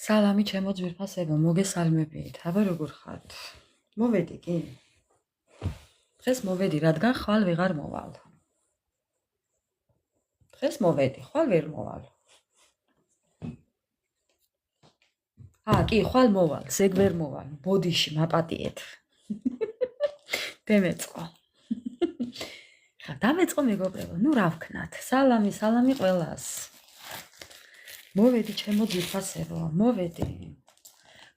სალამი ჩემო ძვირფასებო, მოგესალმებით. აბა როგორ ხართ? მოვედი კი. დღეს მოვედი, რადგან ხვალ ვეღარ მოვალ. დღეს მოვედი, ხვალ ვერ მოვალ. კი, ხვალ მოვალ, ზეგ ვერ მოვალ. ბოდიში მაპატიეთ. დემეწყო. ხა დამეწყო მეგობრებო, ნუ რა ვქნათ. სალამი ყველას. მოვედი ჩემო ძვირფასებო,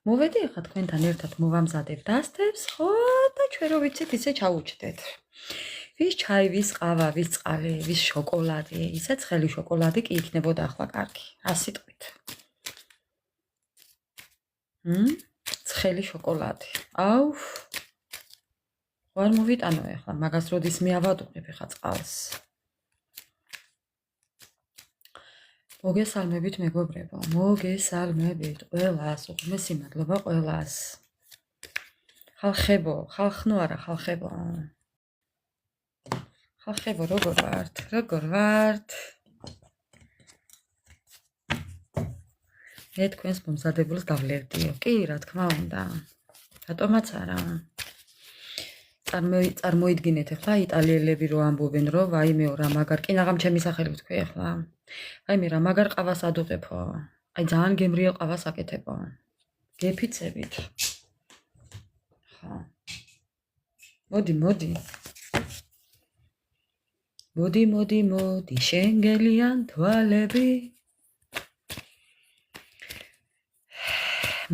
მოვედი ხა თქვენთან ერთად მოვამზადებ დასტებს, ხო და ჩვენ რო ვიცით ისე ჩაუჩდეთ. ვის ჩაი, ვის ყავა, ვის წყალი, ვის შოკოლადი, ისე ცხელი შოკოლადი კი იქნებოდა ახლა კარგი. რა სიტყვით? ცხელი შოკოლადი. აუ. ვარ მოვიტანო ახლა, მაგას როდის მეავადუნებ ახლა წყალს. მოგესალმებით მეგობრებო, მოგესალმებით ყველას, უღმესი მადლობა ყველას. ხალხებო, ხალხნო არა, ხალხებო. ხალხებო, როგორ ვართ? მე თქვენს მომზადებულს დავლევდიო. კი, რა თქმა უნდა. რატომაც არა. წარმოიდგინეთ ახლა იტალიელები რო ამბობენ, რომ ვაიმეო რა მაგარ, კი ნაღამ ჩემი სახელი ვთქვი ახლა. ვაიმე რა მაგარ ყავას ადუღებო. აი ძალიან გემრიელ ყავას აკეთებო. გეფიცებით. ხა. მოდი, შენგელიან თვალები.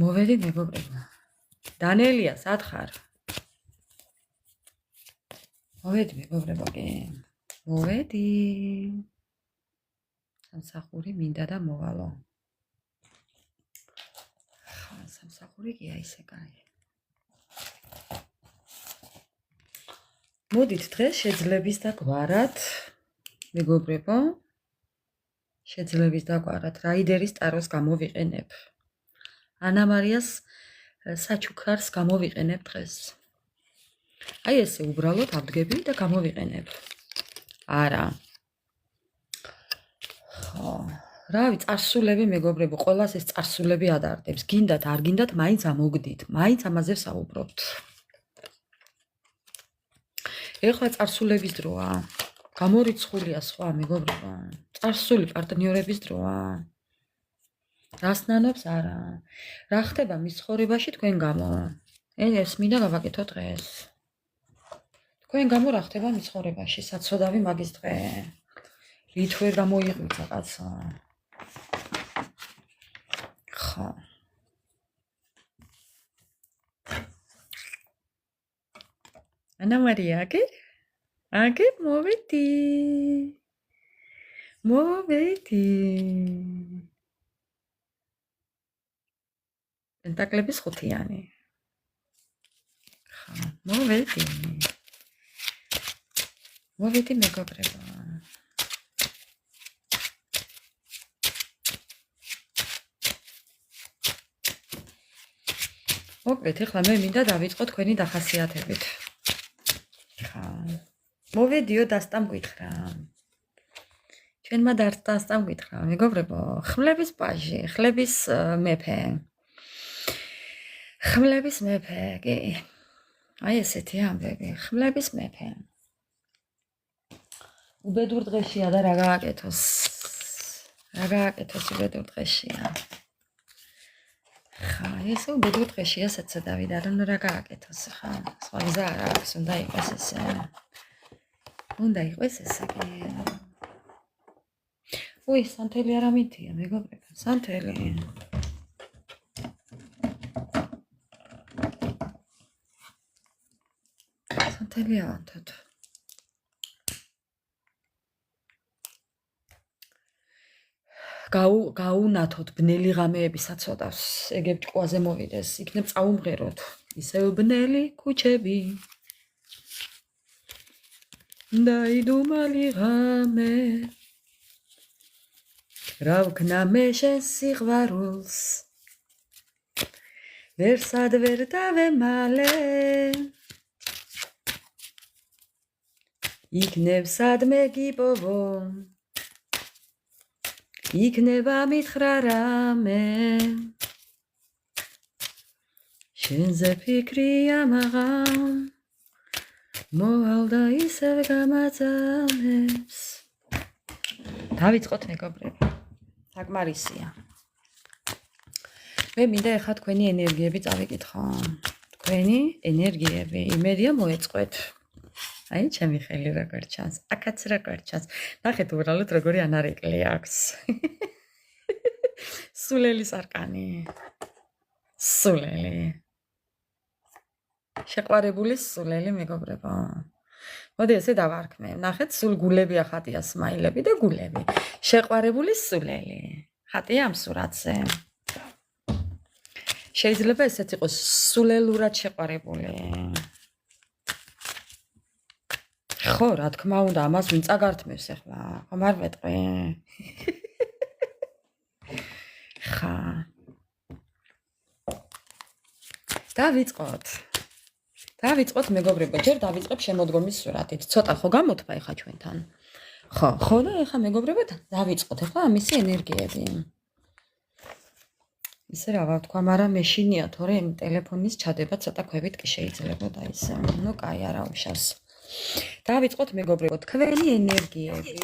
მოვედი მეგობრებო. დანელია, სად ხარ? მოვედი მეგობრებო კი. მოვედი. სამსახური მინდა და მოვალო. ხა, სამსახური კი ისე კაი. მოდით დღეს შეძლების და გვარად მეგობრებო. შეძლების და გვარად რაიდერის ტაროს გამოვიყენებ. ანა მარიას საჩუქარს გამოვიყენებ დღეს. აი ესე უბრალოდ ავდგები და გამოვიყენებ. არა. ხო, რავი, წარსულები მეგობრებო, ყველას ეს წარსულები ადარდებს. გინდათ, არ გინდათ, მაინც ამოგდით, მაინც ამაზე საუბრობთ. ეხლა წარსულების დროა. გამორიცხულია სხვა მეგობრებო. წარსული პარტნიორების დროა. რას ნანობს არა. რა ხდება მის ცხოვრებაში თქვენ გამო? ეს მინდა გავაკეთო დღეს. თქვენ გამო რა ხდება მის ცხოვრებაში? საცოდავი მაგის დღე. რით ვერ გამოიღვიძა კაცო. ხო. ანა მარია, აგე მოვედი. პენტაკლების ხუთიანი. ხა, მოვედი მეგობრებო. მოკლედ, ეხლა მე მინდა დავიწყო თქვენი დახასიათებით. ხა, მოვედიო დასტამ გითხრა. ჩვენმა დასტამ გითხრა, მეგობრებო, ხმლების პაჟი, ხლების მეფე. ხმლების მეფე, კი. აი ესეთი ამბები, ხმლების მეფე. უბედურ დღეშია და რა გააკეთოს? უბედურ დღეშია. ხა, ესე უბედურ დღეშია საცადავი და რა გააკეთოს, ხა? სხვა გზა არ აქვს, უნდა იყოს ესე. კი. უი, სანთელი არ ამითია, მეგობრებო, სანთელი. სანთელი ავანთოთ. გაუნათოთ ბნელი ღამეები საცოდავს, ეგ ჭკუაზე მოვიდეს, იქნებ წაუმღეროთ, ისევ ბნელი ქუჩები. დაიდუმალი ღამე, რა ვქნა მე შენ სიყვარულს, ვერსად ვერ დავემალე, იქნებ სადმე გიპოვო, იქნება მითხრა რამე, შენზე ფიქრი ამაღამ, მოალდა ისევ გამაძამებს. დავიწყოთ მეგობრები, საკმარისია. მე მინდა ეხლა თქვენი ენერგიები წავიკითხო. თქვენი ენერგიები, იმედია მოეწყვეთ. აი, ჩემი ხელი როგორ ჩანს, აქაც როგორ ჩანს. ნახეთ უბრალოდ როგორი ანარეკლი აქვს. სულელის არკანი. სულელი. შეყვარებული სულელი მეგობრებო. მოდი ესე დავარქმევ. ნახეთ, სულ გულებია ხატია სმაილები და გულები. შეყვარებული სულელი. ხატია ამ სურათზე. შეიძლება ესეც იყოს სულელურად შეყვარებული. ხო, რა თქმა უნდა, ამას ვინ წაგართმევს ახლა? ხომ არ მეტყვი? ხა. დავიწყოთ მეგობრებო, ჯერ დავიწყებ შემოდგომის სურათით. ცოტა ხო გამოთქვა ეხლა ჩვენთან? ხო და ეხლა მეგობრებო, დავიწყოთ ეხლა ამისი ენერგიები. ისე რა ვთქვა, მაგრამ მეშინია, თორე იმ ტელეფონის ჩადება ცოტა ქვევით კი შეიძლება და ისე. ნუ კაი, არა უშავს. დავიწყოთ მეგობრებო, თქვენი ენერგიები.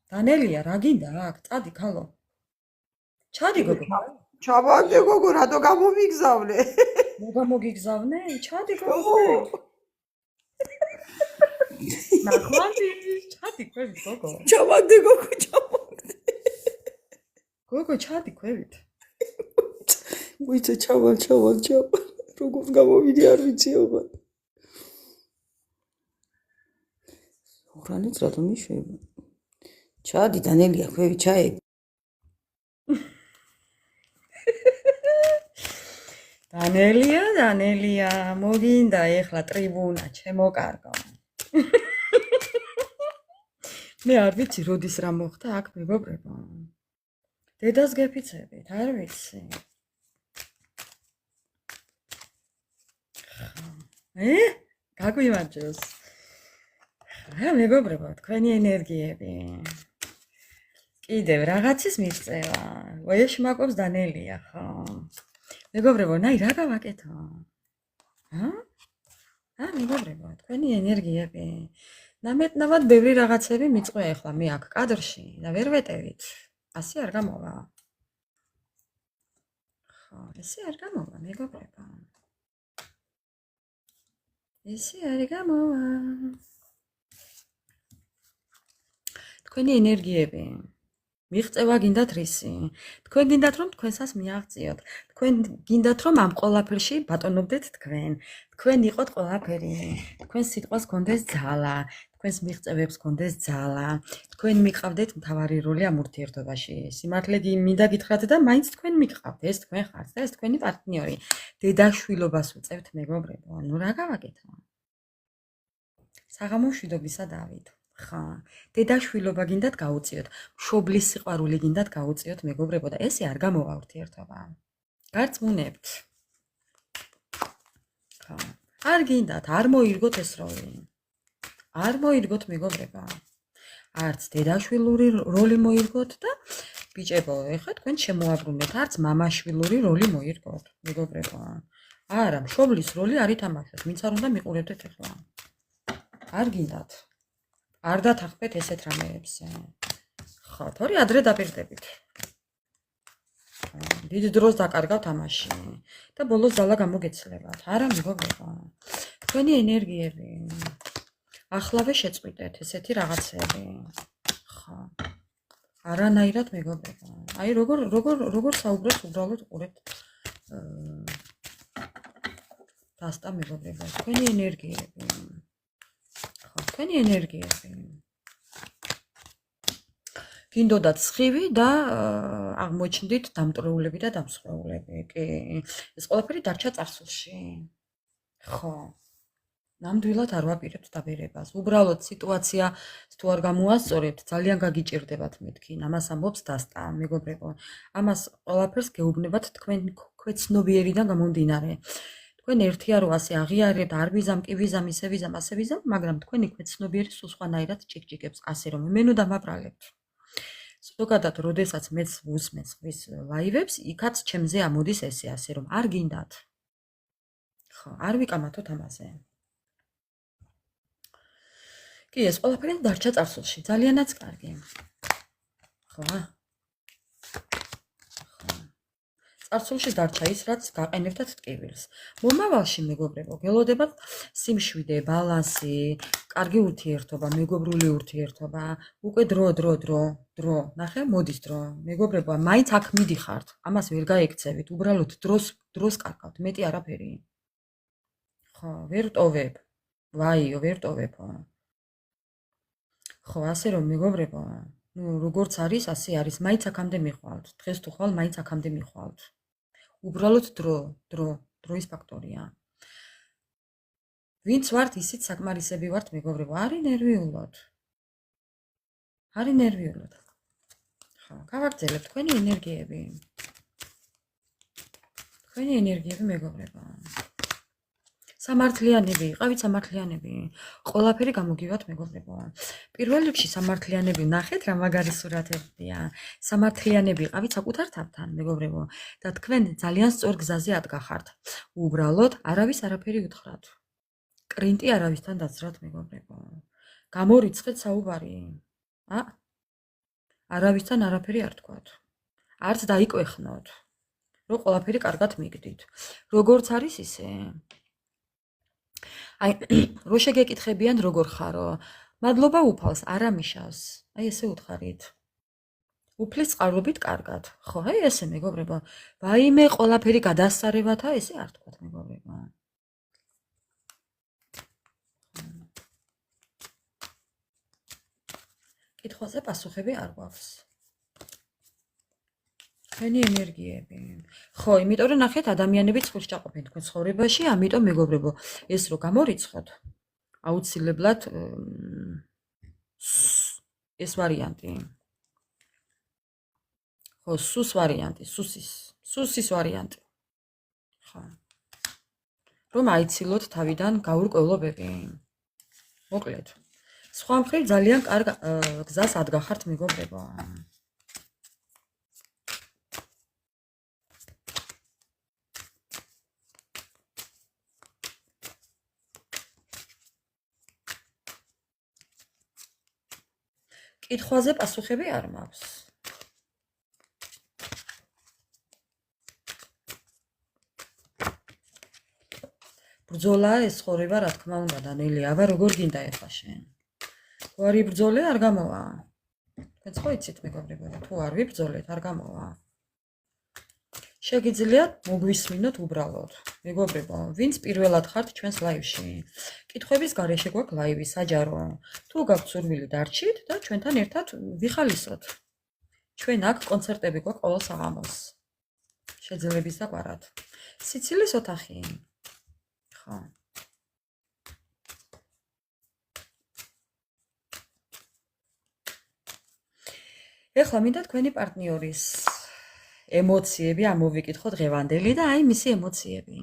დანელია, რა გინდა აქ? წადი ქალო. ჩადი გოგო. ჩავაგდე გოგო, რატო გამომიგზავნე? მოგამოგიგზავნე? ჩადი გოგო. ნახვამდი, ჩადი ქვევით გოგო. ჩავაგდე გოგო, ჩავაგდე. გოგო, ჩადი ქვევით. მოიცა ჩავალ. როგორ გამოვიდი არ ვიცი ოღონდ. ოღრანიც რატომ იშვება? ჩადი დანელია, ქვევი ჩაედი. დანელია, მოგინდა ეხლა ტრიბუნა, ჩემო კარგო. მე არ ვიცი, როდის რა მოხდა აქ მეგობრებო. დედას გეფიცებით, არ ვიცი. გაგვიმარჯოს. რა მეგობრებო, თქვენი ენერგიები. კიდევ რაღაცის მიღწევა. ვეშმაკობს დანელია, ხო? მეგობრებო, ნაი რა გავაკეთო? მეგობრებო, თქვენი ენერგიები. ნამეტნავად ბევრი რაღაცები მიწყვია ახლა მე აქ კადრში და ვერ ვეტევით. ასე არ გამოვა. ხო, ესე არ გამოვა, მეგობრებო. ესე არ გამოვა. თქვენი ენერგიები. მიღწევა გინდათ რისი? თქვენ გინდათ რომ თქვენსას მიაღწიოთ. თქვენ გინდათ რომ ამ ყველაფერში ბატონობდეთ თქვენ. თქვენ იყოთ ყველაფერი. თქვენ სიტყვას გქონდეს ძალა. თქვენს მიღწევებს გქონდეს ძალა. თქვენ მიყავდეთ მთავარი როლი ამ ურთიერთობაში. სიმართლე მინდა გითხრათ და მაინც თქვენ მიყავთ. ეს თქვენ ხართ და ეს თქვენი პარტნიორი. დედაშვილობას უწევთ მეგობრებო. ნუ რა გავაკეთო? საღამო მშვიდობისა დავით. ხა, დედაშვილობა გინდათ გაუწიოთ, მშობლის სიყვარული გინდათ გაუწიოთ მეგობრებო და ესე არ გამოვა ურთიერთობა. გარწმუნებთ. ხა, არ გინდათ, არ მოირგოთ ეს როლი. არ მოირგოთ მეგობრებო. არც დედაშვილური როლი მოირგოთ და ბიჭებო, ეხლა თქვენ შემოაბრუნეთ, არც მამაშვილური როლი მოირგოთ მეგობრებო. არა, მშობლის როლი არ ითამაშოთ, ვინც არ უნდა მიყურებდეთ ეხლა. არ გინდათ. არ დათანხმეთ ესეთ რამეებზე. ხო, თორე ადრე დაპირდებით. დიდ დროს დაკარგავთ ამაში და ბოლოს ძალა გამოგეცლებათ. არა მეგობრებო. თქვენი ენერგიები. ახლავე შეწყვიტეთ ესეთი რაღაცები. ხო. არანაირად მეგობრებო. აი როგორ საუბრობთ უბრალოდ ყურეთ. დასტა მეგობრებო, თქვენი ენერგიები. თქვენი ენერგიები. გინდოდათ სხივი და აღმოჩნდით დამტვრეულები და დამსხვრეულები. კი, ეს ყველაფერი დარჩა წარსულში. ხო. ნამდვილად არ ვაპირებთ დაბერებას. უბრალოდ სიტუაცია თუ არ გამოასწორებთ, ძალიან გაგიჭირდებათ მეთქი. ამას ამბობს დასტა, მეგობრებო. ამას ყველაფერს გეუბნებათ თქვენ ქვეცნობიერიდან გამომდინარე. თქვენ ერთია რომ ასე აღიარებთ, არ ვიზამ, კი ვიზამ, ისე ვიზამ, ასე ვიზამ, მაგრამ თქვენი ქვეცნობიერი სულ სხვანაირად ჭიკჭიკებს, ასე რომ მე ნუ დამაბრალებთ. ზოგადად, როდესაც მეც ვუსმენს ხვის ლაივებს, იქაც ჩემზე ამოდის ესე, ასე რომ არ გინდათ. ხო, არ ვიკამათოთ ამაზე. კი, ეს ყველაფერი დარჩა წარსულში, ძალიანაც კარგი. ხო? წარსულში დარჩა ის, რაც გაყენებდათ ტკივილს. მომავალში, მეგობრებო, გელოდებათ სიმშვიდე, ბალანსი, კარგი ურთიერთობა, მეგობრული ურთიერთობა, უკვე დრო. ნახე, მოდის დრო. მეგობრებო, მაინც აქ მიდიხართ. ამას ვერ გაეკცევით, უბრალოდ დროს კარგავთ, მეტი არაფერი. ხო, ვერ ტოვებ. ვაიო, ვერ ტოვებო. ხო, ასე რომ მეგობრებო, ნუ როგორც არის, ასე არის, მაინც აქამდე მიხვალთ. დღეს თუ ხვალ, მაინც აქამდე მიხვალთ. უბრალოდ დროის ფაქტორია. ვინც ვართ, ისიც საკმარისები ვართ, მეგობრებო, არი ნერვიულოთ. ხო, გავაგრძელებთ თქვენი ენერგიები. მეგობრებო. სამართლიანები, იყავით სამართლიანები. ყველაფერი გამოგივათ, მეგობრებო. პირველ რიგში სამართლიანები, ნახეთ რა მაგარი სურათებია. სამართლიანები იყავით საკუთარ თავთან, მეგობრებო. და თქვენ ძალიან სწორ გზაზე ადგახართ. უბრალოდ არავის არაფერი უთხრათ. კრინტი არავისთან დაცრათ, მეგობრებო. გამორიცხეთ საუბარი. არავისთან არაფერი არ თქვათ. არც დაიკვეხნოთ. რომ ყველაფერი კარგად მიგდით. როგორც არის ისე. აი, რო შეგეკითხებიან როგორ ხარო? მადლობა უფალს, არ ამიშავს. აი ესე უთხარით. უფლის წყარობით კარგად. ხო, აი ესე მეგობრებო. ვაიმე ყველაფერი გადასარევათა, ესე არ თქვათ, მეგობრებო. კითხვაზე პასუხები არ გვაქვს. თქვენი ენერგიები. ხო, იმიტომ რომ ნახეთ, ადამიანები წყვილს ჩაყოფენ თქვენ ცხოვრებაში, ამიტომ მეგობრებო, ეს რო გამორიცხოთ, აუცილებლად ეს ვარიანტი. ხო, სუსის ვარიანტი. ხო. რომ აიცილოთ თავიდან გაურკვევლობები. მოკლედ. სხვა მხრივ ძალიან კარგ გზას ადგახართ, მეგობრებო. კითხვაზე პასუხები არ მაქვს. ბრძოლა ეს ცხოვრება, რა თქმა უნდა, დანელი, აბა როგორ გინდა ეხლა შენ? თუ არ იბრძოლე, არ გამოვა. თქვენც ხო იცით, მეგობრებო, თუ არ ვიბრძოლეთ, არ გამოვა. შეგიძლიათ მოგვისმინოთ უბრალოდ. მეგობრებო, ვინც პირველად ხართ ჩვენს ლაივში. კითხვების გარეშე გვაქვს ლაივი საჯარო. თუ გაქვთ სურვილი დარჩით და ჩვენთან ერთად ვიხალისოთ. ჩვენ აქ კონცერტები გვაქვს ყოველ საღამოს. შეძლების დაგვარად. სიცილის ოთახი. ხო. ეხლა მინდა თქვენი პარტნიორის ემოციები ამოვიკითხო დღევანდელი და აი მისი ემოციები.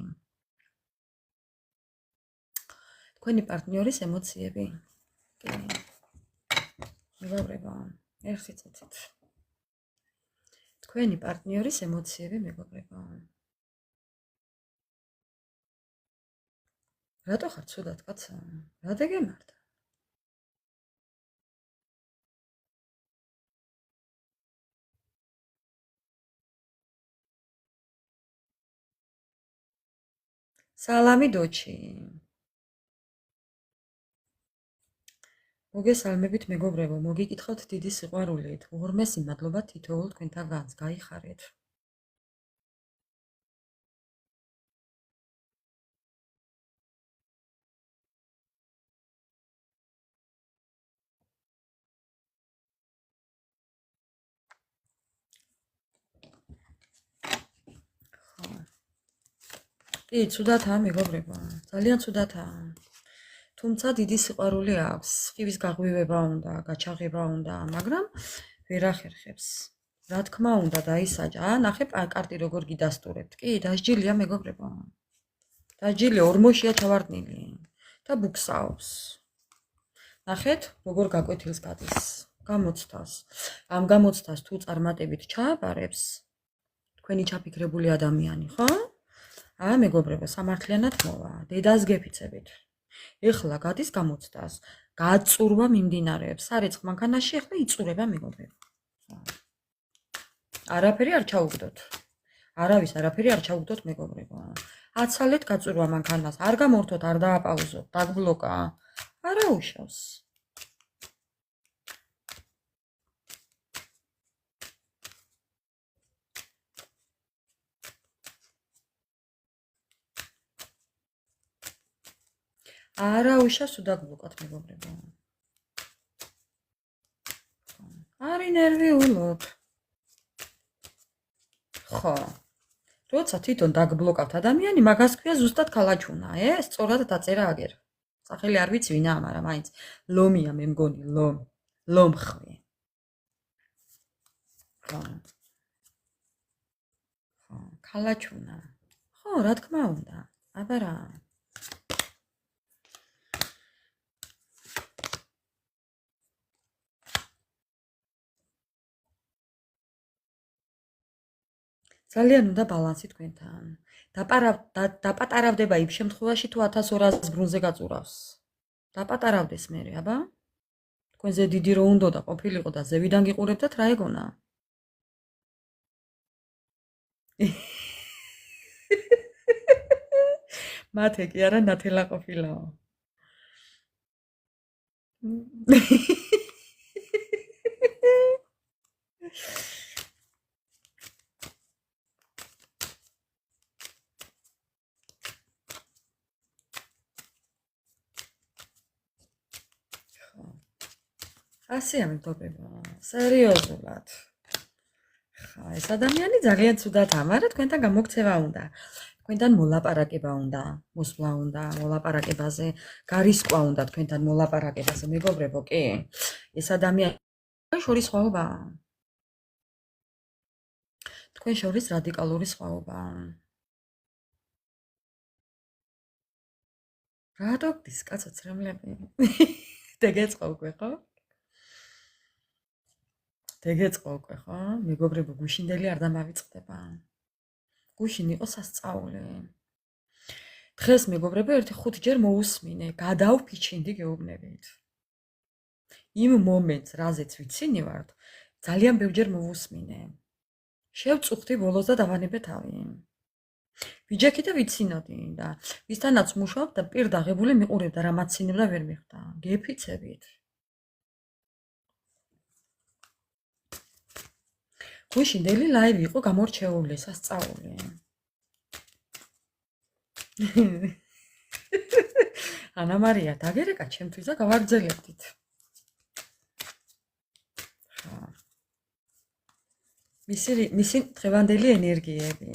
თქვენი პარტნიორის ემოციები. მეგობრებო, ერთი წუთით. თქვენი პარტნიორის ემოციები, მეგობრებო. რატო ხარ ცუდად, კაცო? რა დეგემართა? სალამი დოჩი. მოგესალმებით, მეგობრებო, მოგიკითხავთ დიდი სიყვარულით. უღრმესი მადლობა თითოეულ თქვენთანგანს, გაიხარეთ. კი, ცუდათაა მეგობრებო, ძალიან ცუდათაა. თუმცა დიდი სიყვარული აქვს, ხივის გაღვივება უნდა, გაჩაღება უნდა, მაგრამ ვერ ახერხებს. რა თქმა უნდა დაისაჯა. ნახე კარტი როგორ გიდასტურებთ. კი, დასჯილია მეგობრებო. დასჯილია ორმოშია ჩავარდნილი და ბუქსაობს. ნახეთ, როგორ გაკვეთილს გადის. გამოცდას. ამ გამოცდას თუ წარმატებით ჩააბარებს, თქვენი ჩაფიქრებული ადამიანი, ხო? მეგობრებო, სამართლიანად მოვა. დედას გეფიცებით. ეხლა გადის გამოცდას. გაწურვა მიმდინარეობს. სარეცხ მანქანაში ეხლა იწურება მეგობრებო. არაფერი არ ჩაუგდოთ. არავის არაფერი არ ჩაუგდოთ მეგობრებო. აცალეთ გაწურვა მანქანას. არ გამორთოთ, არ დააპაუზოთ, დაგბლოკა. არა უშავს. არა უშავს თუ დაგბლოკათ მეგობრებო. არი ნერვიულობ. ხო. როცა თვითონ დაგბლოკავთ ადამიანი, მაგას ქვია ზუსტად ქალაჩუნა, სწორად დაწერა აგერ. სახელი არ ვიცი ვინაა, მაგრამ მაინც ლომია მე მგონი, ლომხვი. ხო. ხო, ქალაჩუნა. ხო, რა თქმა უნდა. აბა რა. ძალიან უნდა ბალანსი თქვენთან. დაპატარავდება იმ შემთხვევაში თუ 1200 ბრუნზე გაწურავს. დაპატარავდეს მერე, აბა? თქვენზე დიდი რო უნდა და ყოფილიყო და ზევიდან გიყურებდათ რა ეგონა? მათე კი არა ნათელა ყოფილაო. ასეა მეგობრებო, სერიოზულად. ხა, ეს ადამიანი ძალიან ცუდათაა, მაგრამ თქვენთან გამოგცევა უნდა. თქვენთან მოლაპარაკება უნდა, მოსვლა უნდა, მოლაპარაკებაზე, გარისკვა უნდა თქვენთან მოლაპარაკებაზე, მეგობრებო, კი. ეს ადამიანი შორის სხვაობაა. თქვენ შორის რადიკალური სხვაობაა. რატო გდის კაცო ცრემლები? დეგეწყო უკვე, ხო? დეგეწყო უკვე, ხო? მეგობრებო, გუშინდელი არ დამავიწყდება. გუშინ იყო სასწაული. დღეს მეგობრებო, ერთი 5 ჯერ მოусმინე, გადავფიჩინდი გეუბნებით. იმ მომენტს, რაზეც ვიცინი ვარ, ძალიან ბევრჯერ მოусმინე. შევწუხდი ბოლოს და დავანებე თავი. ვიჯექი და ვიცინოდი და ვისთანაც მუშაობ და პირდაღებული მიყურებდა რა მაცინებდა ვერ მიხვდა. გეფიცებით. გუშინდელი ლაივი იყო გამორჩეული, სასწაული. ანა მარია, დაგერეკა ჩემთვის და გავაგრძელებდით. მისი დღევანდელი ენერგიები.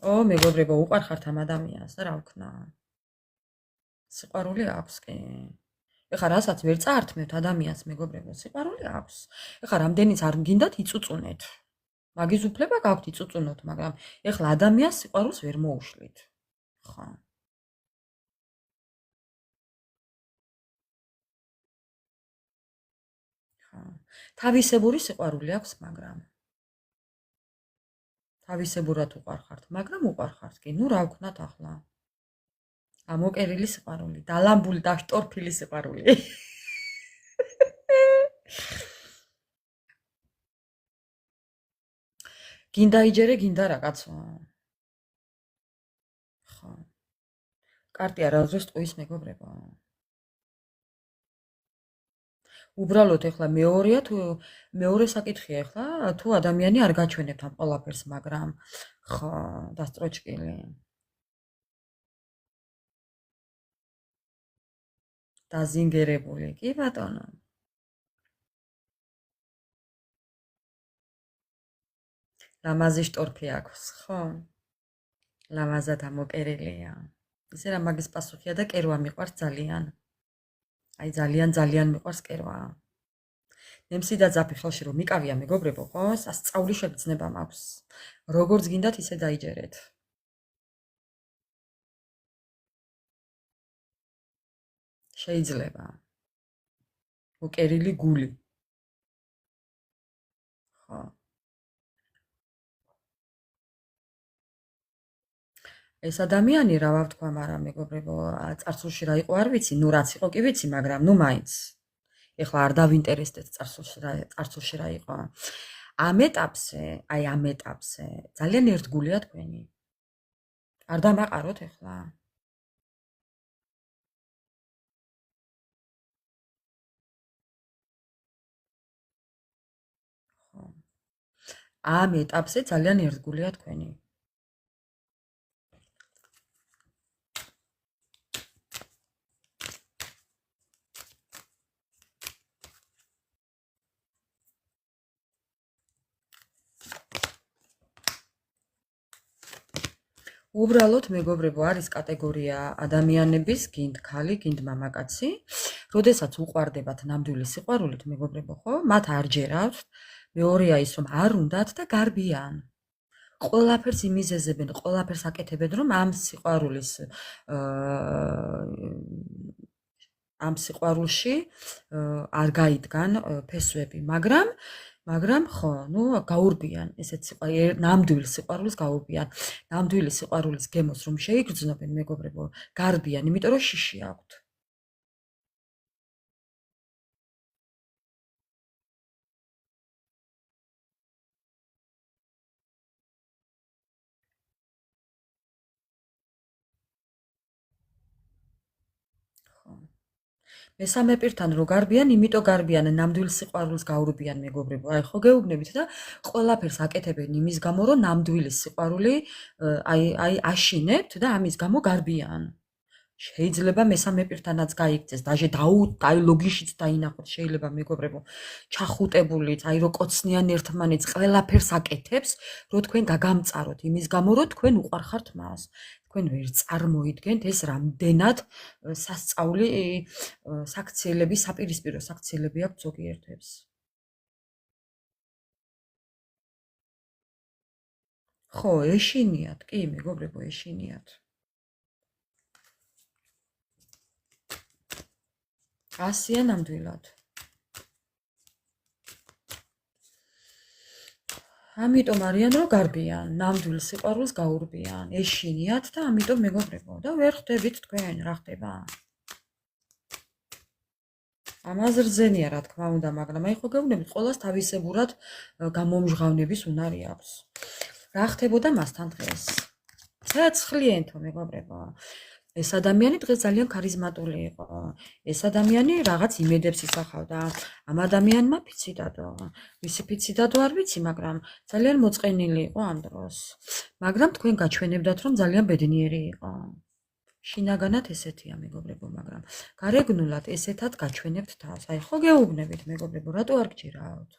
მეგობრებო, უყვარხართ ამ ადამიანს და რა ვქნა. სიყვარული აქვს კი. ეხლა რასაც ვერ წაართმევთ ადამიანს, მეგობრებო, სიყვარული აქვს. ეხლა რამდენიც არ მგინდათ იწუწუნეთ. მაგის უფლება გაქვთ იწუწუნოთ, მაგრამ ეხლა ადამიანს სიყვარულს ვერ მოუშლით. ხო. ხო. თავისებური სიყვარული აქვს, მაგრამ თავისებურად უყვარხართ, მაგრამ უყვარხართ კი. ნუ რა ვქნათ ახლა? ამოკერილი სიყვარული, დალამბული და შტორფილი სიყვარული. გინდა იჯერე, გინდა რა კაცო. ხო. კარტი არასდროს ტყუის მეგობრებო. უბრალოდ ეხლა მეორეა თუ მეორე საკითხია ეხლა თუ ადამიანი არ გაჩვენებთ ამ ყველაფერს, მაგრამ ხო, დასტროჭკილი. დაზინგერებული, კი ბატონო. ლამაზი შტორფი აქვს, ხო? ლამაზად ამოკერილია. ისე რა მაგის პასუხია და კერვა მიყვარს ძალიან. აი ძალიან მიყვარს კერვა. ნემსი და ძაფი ხელში რომ მიკავია მეგობრებო, ხო? სასწაული შეგრძნება მაქვს. როგორც გინდათ ისე დაიჯერეთ. შეიძლება. მოკერილი გული. ხო. ეს ადამიანი რა ვთქვა, მაგრამ მეგობრებო, წარსულში რა იყო არ ვიცი, ნუ რაც იყო კი ვიცი, მაგრამ ნუ მაინც. ეხლა არ დავინტერესდეთ წარსულში რა იყო. ამ ეტაპზე ძალიან ერთგულია თქვენი. არ დამაყაროთ ეხლა. ხო. ამ ეტაპზე ძალიან ერთგულია თქვენი. უბრალოდ მეგობრებო არის კატეგორია ადამიანების, გინდ ქალი, გინდ მამაკაცი, როდესაც უყვარდებათ ნამდვილი სიყვარულით მეგობრებო, ხო? მათ არ ჯერავთ. მეორეა ის რომ არ უნდათ და გარბიან. ყველაფერს იმიზეზებენ, ყველაფერს აკეთებენ, რომ ამ სიყვარულში არ გაიდგან ფესვები, მაგრამ ხო, ნუ გაურბიან, ესეც ნამდვილ სიყვარულს გაურბიან. ნამდვილი სიყვარულის გემოს რომ შეიგრძნობენ მეგობრებო, გარბიან, იმიტომ რომ შიში აქვთ. ხო. მესამე პირთან რო გარბიან, იმიტომ გარბიან, ნამდვილ სიყვარულს გაურბიან მეგობრებო. აი ხო გეუბნებით და ყველაფერს აკეთებენ იმის გამო, რომ ნამდვილი სიყვარული აი აშინებთ და ამის გამო გარბიან. შეიძლება მესამე პირთანაც გაიქცეს, დაჟე ლოგიშიც დაინახოთ, შეიძლება მეგობრებო, ჩახუტებულიც, აი რო კოცნიან ერთმანეთს, ყველაფერს აკეთებს, რომ თქვენ გაგამწაროთ იმის გამო, რომ თქვენ უყვარხართ მას. თქვენ ვერ წარმოიდგენთ ეს რამდენად სასწაული საქციელები, საპირისპირო საქციელები აქვს ზოგიერთებს. ხო, ეშინიათ, კი, მეგობრებო, ეშინიათ. ასია ნამდვილად. ამიტომ არიან რომ გარბიან, ნამდვილ სიყვარულს გაურბიან, ეშინიათ და ამიტომ მეგობრებო და ვერ ხვდებით თქვენ რა ხდება. ამას რძენია რა თქმა უნდა, მაგრამ აი ხო გეუბნებით, ყველას თავისებურად გამომჟღავნების უნარი აქვს. რა ხდებოდა მასთან დღეს? ცეცხლიენთო მეგობრებო. ეს ადამიანი დღეს ძალიან ქარიზმატული იყო. ეს ადამიანი რაღაც იმედებს ისახავდა. ამ ადამიანმა ფიცი დადო. ვისი ფიცი დადო არ ვიცი, მაგრამ ძალიან მოწყენილი იყო ამ დროს. მაგრამ თქვენ გაჩვენებდათ, რომ ძალიან ბედნიერი იყო. შინაგანად ესეთია მეგობრებო, მაგრამ გარეგნულად ესეთად გაჩვენებთ თავს. აი ხო გეუბნებით მეგობრებო, რატო არ გჯერავთ?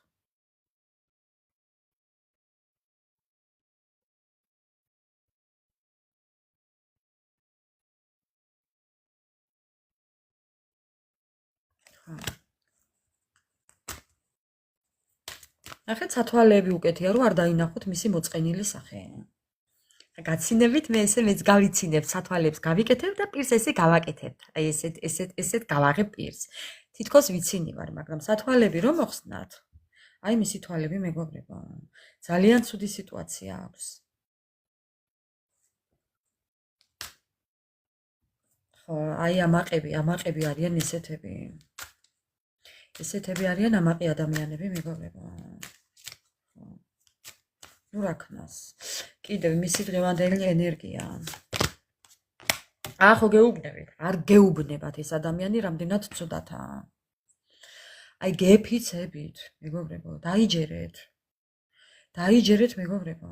ნახეთ, სათვალეები უკეთია, რომ არ დაინახოთ მისი მოწყენილი სახე. გაცინებით მე მეც გავიცინებ, სათვალეებს გავიკეთებ და პირს ესე გავაკეთებ. აი ესეთ გავაღებ პირს. თითქოს ვიცინი ვარ, მაგრამ სათვალეები რომ მოხსნათ. აი მისი თვალები მეგობრებო. ძალიან ცუდი სიტუაცია აქვს. ხო, აი ამაყები არიან ესეთები. ესეთები არიან ამაყი ადამიანები მეგობრებო. ნუ რა ქნას. კიდევ მისი დღევანდელი ენერგია. ხო გეუბნებით, არ გეუბნებათ ეს ადამიანი რამდენად ცუდათაა. აი გეფიცებით, მეგობრებო, დაიჯერეთ. დაიჯერეთ მეგობრებო.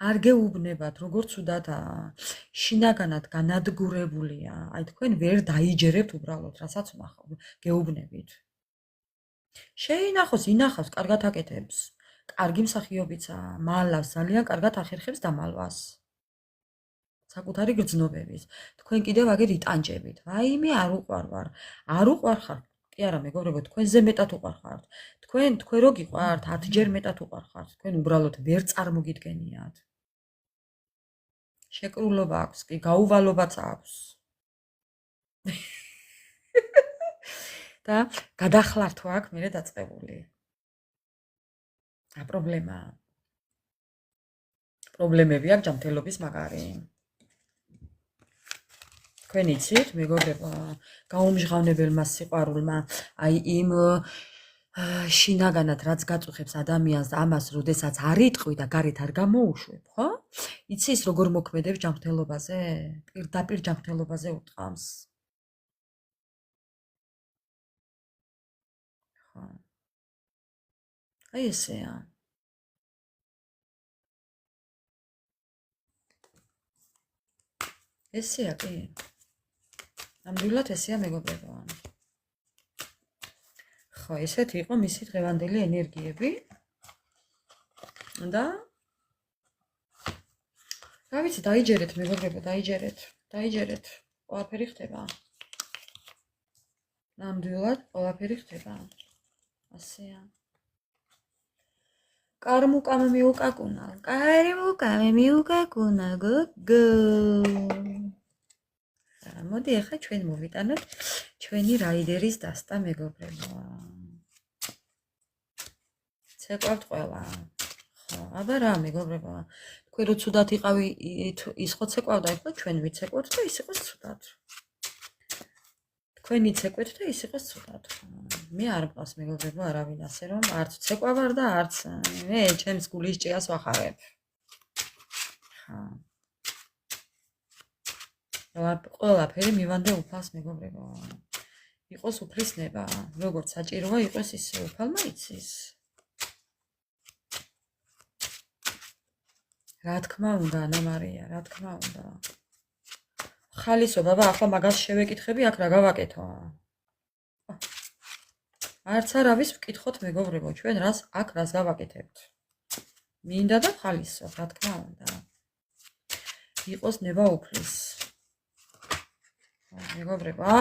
არ გეუბნებათ, როგორ ცუდათაა. შინაგანად განადგურებულია. აი თქვენ ვერ დაიჯერებთ უბრალოდ, რასაც გეუბნებით. შეინახოს, ინახავს, კარგად აკეთებს. კარგი მსახიობიცაა, მალავს, ძალიან კარგად ახერხებს დამალვას. საკუთარი გრძნობებით. თქვენ კიდევ აგერ იტანჯებით. ვაიმე არ უყვარვარ. არ უყვარხარ. კი არა, მეგობრებო, თქვენზე მეტად უყვარხართ. თქვენ რო გიყვართ, 10 ჯერ მეტად უყვარხართ. თქვენ უბრალოდ ვერ წარმოგიდგენიათ. შეკრულობა აქვს, კი, გაუვალობაც აქვს. და გადახლართვა აქვს მერე დაწყებული. პრობლემაა. პრობლემები აქვს ჯანმრთელობის მაგარი. თქვენ იცით, მეგობრებო, გაუმჟღავნებელმა სიყვარულმა, აი იმ შინაგანად რაც გაწუხებს ადამიანს ამას, როდესაც არ იტყვი და გარეთ არ გამოუშვებ, ხო? იცი ის როგორ მოქმედებს ჯანმრთელობაზე? პირდაპირ ჯანმრთელობაზე უტყამს. ხო. აი ესეა. ესეა კი. ნამდვილად ესეა მეგობრებო. ხო, ესეთი იყო მისი დღევანდელი ენერგიები. და რა ვიცი, დაიჯერეთ მეგობრებო, დაიჯერეთ. ყველაფერი ხდება. ნამდვილად ყველაფერი ხდება. ასეა. Кармукам მიუკაკუნა. კარმუკამ მიუკაკუნა. გოგო. მოდი ახლა ჩვენ მოვიტანოთ ჩვენი რაიდერის დასტა მეგობრებო. ცეკვავთ ყველა. ხო, აბა რა მეგობრებო. თქვენ რო ცუდად იყავი ის ხო ცეკვავდა, ახლა ჩვენ ვიცეკვოთ და ის იყოს ცუდად. თქვენი ცეკვეთ და ის იყოს ცუდად. მე არ მყავს მეგობრებო არავინ ასე რომ არც ცეკვავარ და არც მე ჩემს გულის ჭიას ვახარებ. ხა. ყველაფერი მივანდე უფალს მეგობრებო. იყოს უფლის ნება, როგორც საჭიროა იყოს ისე უფალმა იცის. რა თქმა უნდა, ანა მარია, რა თქმა უნდა. ხალისო, ბაბა, ახლა მაგას შევეკითხები, აქ რა გავაკეთო? არც არავის ვკითხოთ მეგობრებო, ჩვენ რას გავაკეთებთ. მინდა და ხალისო, რა თქმა უნდა. იყოს ნება უფლის. მეგობრებო,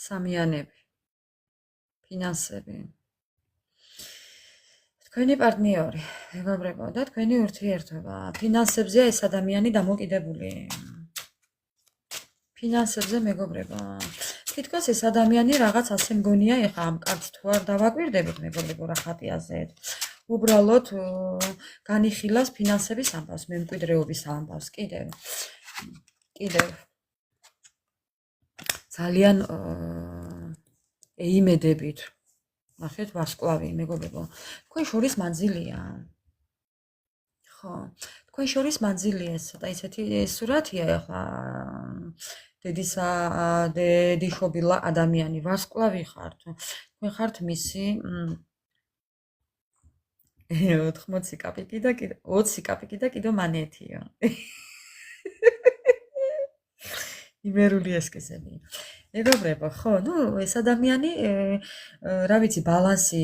სამიანები, ფინანსები. თქვენი პარტნიორი, მეგობრებო, და თქვენი ურთიერთობა. ფინანსებზეა ეს ადამიანი დამოკიდებული. ფინანსებზე მეგობრებო. თითქოს ეს ადამიანი რაღაც ასე მგონია, ეხა ამ კარტს თუ არ დავაკვირდებით მეგობრებო რა ხატიაზეთ. უბრალოდ განიხილავს ფინანსების ამბავს, მემკვიდრეობის ამბავს. კიდევ ძალიან ეიმედებით. ნახეთ ვარსკვლავი მეგობრებო. თქვენ შორის მანძილია. ხო, თქვენ შორის მანძილია ეს და ისეთი სურათია ახლა დედიშობილა ადამიანი ვარსკვლავი ხართ. თქვენ ხართ მისი 80 კაპიკი და კიდე 20 კაპიკი და კიდე მანეთიო. იმერული ესკიზები. მეგობრებო, ხო, ეს ადამიანი, რა ვიცი, ბალანსი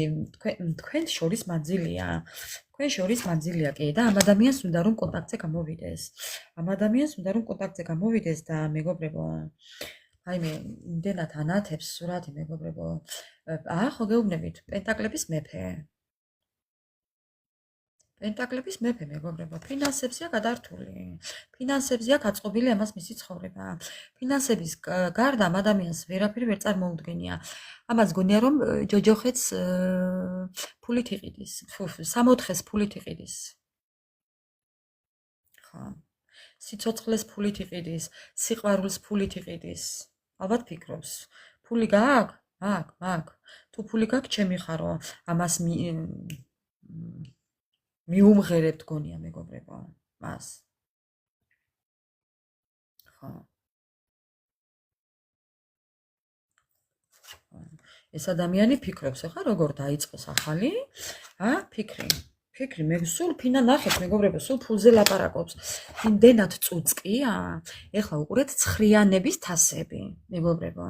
თქვენ შორის მანძილია. თქვენ შორის მანძილია კი და ამ ადამიანს უნდა რომ კონტაქტზე გამოვიდეს. და მეგობრებო, აი მე იმდენად ანათებს სურათი მეგობრებო. ხო გეუბნებით, პენტაკლების მეფე. პენტაკლების მეფე მეგობრებო, ფინანსებზეა გადართული. ფინანსებზეა გაწყობილი ამას მისი ცხოვრება. ფინანსების გარდა ამ ადამიანს ვერაფერი ვერ წარმოუდგენია. ამას გონია რომ ჯოჯოხეთს ფულით იყიდის, 60-ს ფულით იყიდის. ხო. სიცოცხლეს ფულით იყიდის, სიყვარულს ფულით იყიდის. ალბათ ფიქრობს, ფული გააქვს? აქვს. თუ ფული გაქვს, ჩემი ხარო, ამას მიუმღერებთ გონია მეგობრებო მას. ხო. ეს ადამიანი ფიქრობს, ახლა როგორ დაიწყოს ახალი? ფიქრი. ფიქრი მე სულ ფინა ნახეთ მეგობრებო, სულ ფულზე ლაპარაკობს. იმდენად წუწკია. ეხლა უყურეთ ცხრიანების თასები, მეგობრებო.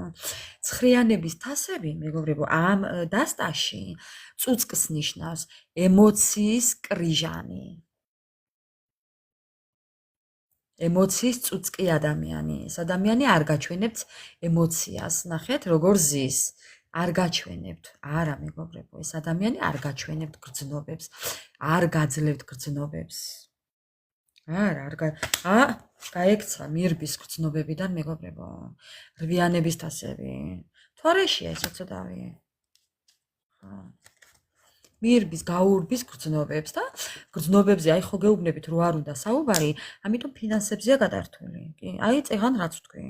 ცხრიანების თასები, მეგობრებო, ამ დასტაში წუწკს ნიშნავს ემოციის კრიჟანი. ემოციის წუწკი ადამიანი. ეს ადამიანი არ გაჩვენებს ემოციას. ნახეთ, როგორ ზის. არ გაჩვენებთ. არა, მეგობრებო, ეს ადამიანი არ გაჩვენებთ გრძნობებს. არ გაძლევთ გრძნობებს. გაექცა მირბის გრძნობებიდან, მეგობრებო. რვიანების თასები. თორეშია ეს ცოტავი. მირბის გაურბის გრძნობებს და გრძნობებზე აი ხო გეუბნებით რო არ უნდა საუბარი, ამიტომ ფინანსებზეა გადართული. კი, აი წეღან რაც ვთქვი.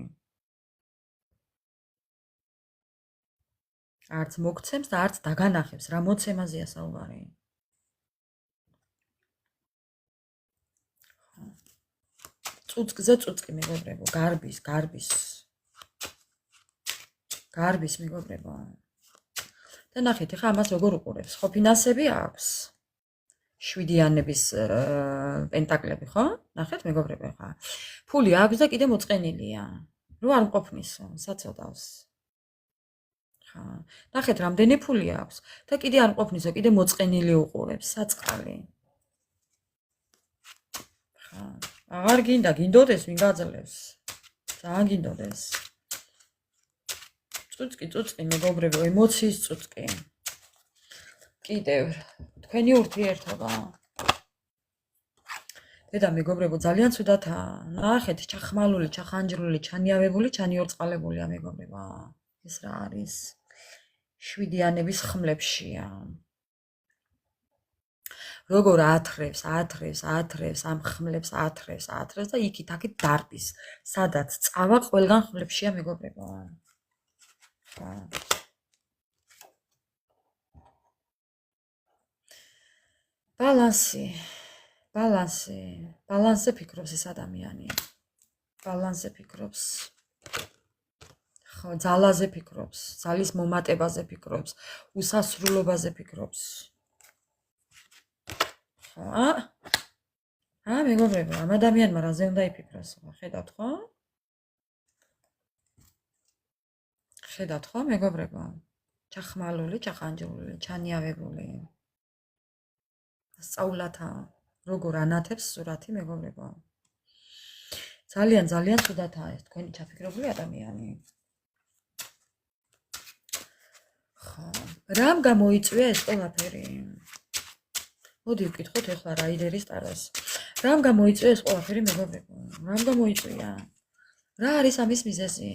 არც მოგცემს და არც დაგანახებს, რა მოცემაზეა საუბარი. წუწკზე წუწკი მეგობრებო, გარბის მეგობრებო. და ნახეთ, ეხლა ამას როგორ უყურებს? ხო ფინანსები აქვს. შვიდიანების პენტაკლები, ხო? ნახეთ მეგობრებო, ეხლა ფული აქვს და კიდე მოწყენილია. რო არ მყოფნისო, საწოდავს. ხა, ნახეთ რამდენი ფული აქვს და კიდე არ მყოფნისო, კიდე მოწყენილი უყურებს, საწყალი. ხა, აღარ გინდა, გინდოდეს ვინ გაძლევს. ძალიან გინდოდეს. წუწკი მეგობრებო, ემოციის წუწკი. კიდევ თქვენი ურთიერთობა. დედა მეგობრებო, ძალიან ცუდათაა. ნახეთ, ჩახმალული, ჩახანჯრული, ჩანიავებული, ჩანიორწყალებულია მეგობრებო. ეს რა არის? შვიდიანების ხმლებშია. როგორ ათრევს ამ ხმლებს ათრევს და იქით-აქით დარბის. სადაც წავა ყველგან ხმლებშია მეგობრებო. ბალანსზე ფიქრობს ეს ადამიანი. ბალანსზე ფიქრობს. ხო, ძალაზე ფიქრობს, ძალის მომატებაზე ფიქრობს, უსასრულობაზე ფიქრობს. ხო, მეგობრებო, ამ ადამიანმა რაზე უნდა იფიქროს? ხედავთ ხო? ხედავთ ხო, მეგობრებო? ჩახმალული, ჩახანჯრული, ჩანიავებული. სწავლათა, როგორ ანათებს სურათი, მეგობრებო. ძალიან ცუდათაა ეს თქვენი ჩაფიქრებული ადამიანი. ხო, რამ გამოიწვია ეს ყველაფერი? მოდი ვკითხოთ ეხლა რაიდერის ტარას. რამ გამოიწვია ეს ყველაფერი, მეგობრებო? რამ გამოიწვია? რა არის ამის მიზეზი?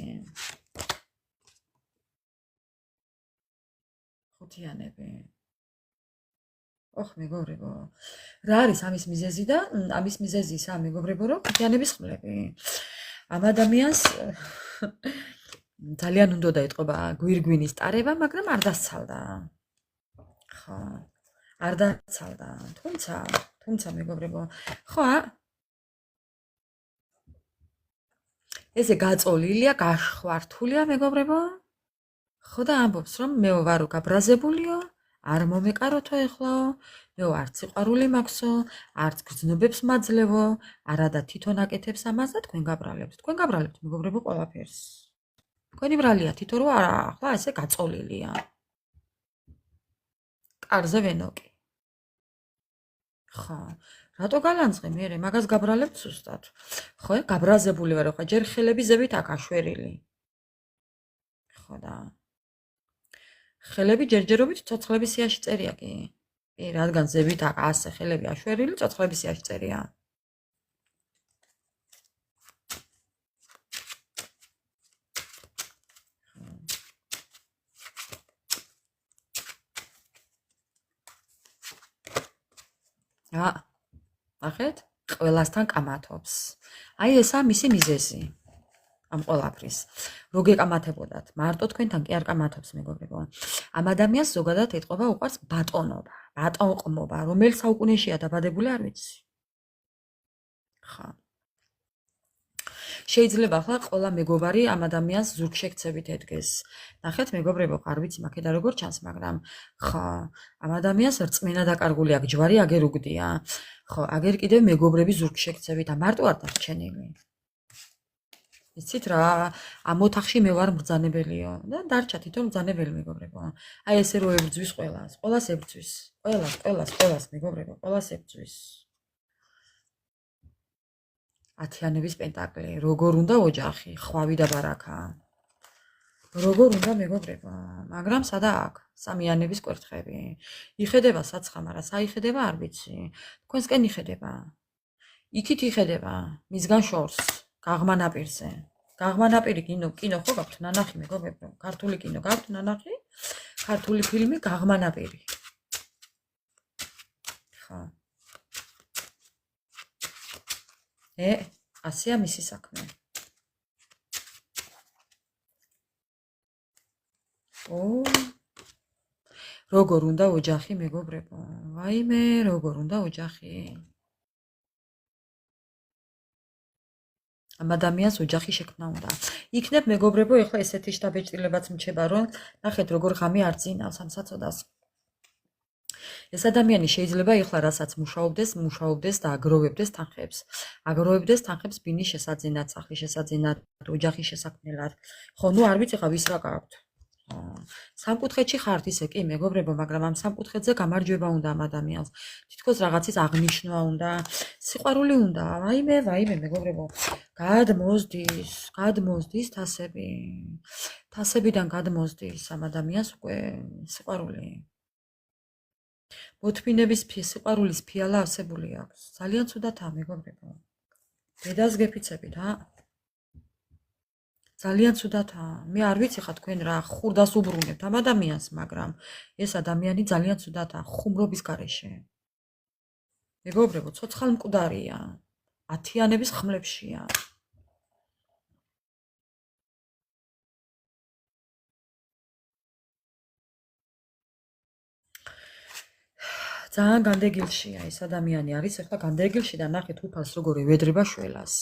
ხუთიანები. ოხ, მეგობრებო. რა არის ამის მიზეზი და ამის მიზეზი ისაა, მეგობრებო, რომ ხუთიანების ხმლები. ამ ადამიანს ძალიან უნდა ეტყობა გვირგვინის ტარება, მაგრამ არ დასცალდა. ხო, არ დასცალდა. თუმცა მეგობრებო, ხო, ესე გაწოლილია, გაშვართულია, მეგობრებო. ხო და ამბობს, რომ მე ვარო გაბრაზებულიო, არ მომეკაროთო ეხლაო, მე არც სიყვარული მაქვსო, არც გრძნობებს მაძლევო, არადა თვითონ აკეთებს ამას და თქვენ გაბრალებთ. თქვენ გაბრალებთ, მეგობრებო, ყველაფერს. თქვენი ბრალია თითო რო არა, ახლა ესე გაწოლილია. კარზე ვენოკი. ხო, რატო გალანძღე მე მაგას გაბრალებთ სუსტად? ხო, გაბრაზებული ვარო, ხო, ჯერ ხელები ზევით აქ აშვერილი. ხო და ხელები ჯერჯერობით ცოცხლების სიაში წერია კი. კი, რადგან ზევით აქ ასე ხელები აშვერილი, ცოცხლების სიაში წერია. ნახეთ, ყველასთან კამათობს. აი ესაა მისი მიზეზი. ამ ყველაფრის. რო გეკამათებოდათ, მარტო თქვენთან კი არ კამათობს, მეგობრებო. ამ ადამიანს ზოგადად ეტყობა უყვარს ბატონობა, ბატონყმობა, რომელ საუკუნეშია დაბადებული არ ვიცი. ხა. შეიძლება ახლა ყველა მეგობარი ამ ადამიანს ზურგშექცებით ედგეს. ნახეთ მეგობრებო, არ ვიცი მაქედა როგორ ჩანს, მაგრამ ხო, ამ ადამიანს რწმენა დაკარგული აქვს, ჯვარი აგერ უგდია. ხო, აგერ კიდევ მეგობრები ზურგშექცებით და მარტო არ დარჩენილი. იცით რა, ამ ოთახში მე ვარ მბრძანებელიო და დარჩა თვითონ მბრძანებელი მეგობრებო. აი ესე რო ებრძვის ყველას ებრძვის. ყველას მეგობრებო, ყველას ებრძვის. ათიანების პენტაკლი, როგორ უნდა ოჯახი, ხვავი და ბარაკა. როგორ უნდა მეგობრებო, მაგრამ სადა აქ სამიანების კვერთხები. იხედება საცხა, მაგრამ საიხედება არ ვიცი. თქვენსკენ იხედება. იქით იხედება, მისგან შორს, გაღმა ნაპირზე. გაღმა ნაპირი კინო ხო გაქვთ ნანახი მეგობრებო? ქართული კინო გაქვთ ნანახი? ქართული ფილმი გაღმა ნაპირი. ხო. ასეა მისი საქმე. როგორ უნდა ოჯახი მეგობრებო? ვაიმე, როგორ უნდა ოჯახი? ამ ადამიანს ოჯახი შექმნა უნდა. იქნებ მეგობრებო, ეხლა ესეთი შთაბეჭდილებაც მჩება, რომ ნახეთ როგორ ღამე არ ძინავს ამ საწოდას. ეს ადამიანი შეიძლება ეხლა რასაც მუშაობდეს და აგროვებდეს თანხებს ბინის შესაძინად, სახლის შესაძინად, ოჯახის შესაქმნელად. ხო, ნუ არ ვიცი ხა ვის რა გაქვთ. სამკუთხედში ხართ ისე კი მეგობრებო, მაგრამ ამ სამკუთხედზე გამარჯვება უნდა ამ ადამიანს. თითქოს რაღაცის აღნიშვნა უნდა, სიყვარული უნდა. ვაიმე მეგობრებო. გადმოსდის თასები. თასებიდან გადმოსდის ამ ადამიანს უკვე სიყვარული. მოთმინების სიყვარულის ფიალა არსებული აქვს. ძალიან ცუდათაა მეგობრებო. დედას გეფიცებით, ძალიან ცუდათაა. მე არ ვიცი ხა თქვენ რა ხურდას უბრუნებთ ამ ადამიანს, მაგრამ ეს ადამიანი ძალიან ცუდათაა ხუმრობის გარეშე. მეგობრებო, ცოცხალ მკვდარია. ათიანების ხმლებშია. ძალიან განდეგილშია ეს ადამიანი არის, ახლა განდეგილში და ნახეთ უფალს როგორ ევედრება შველას.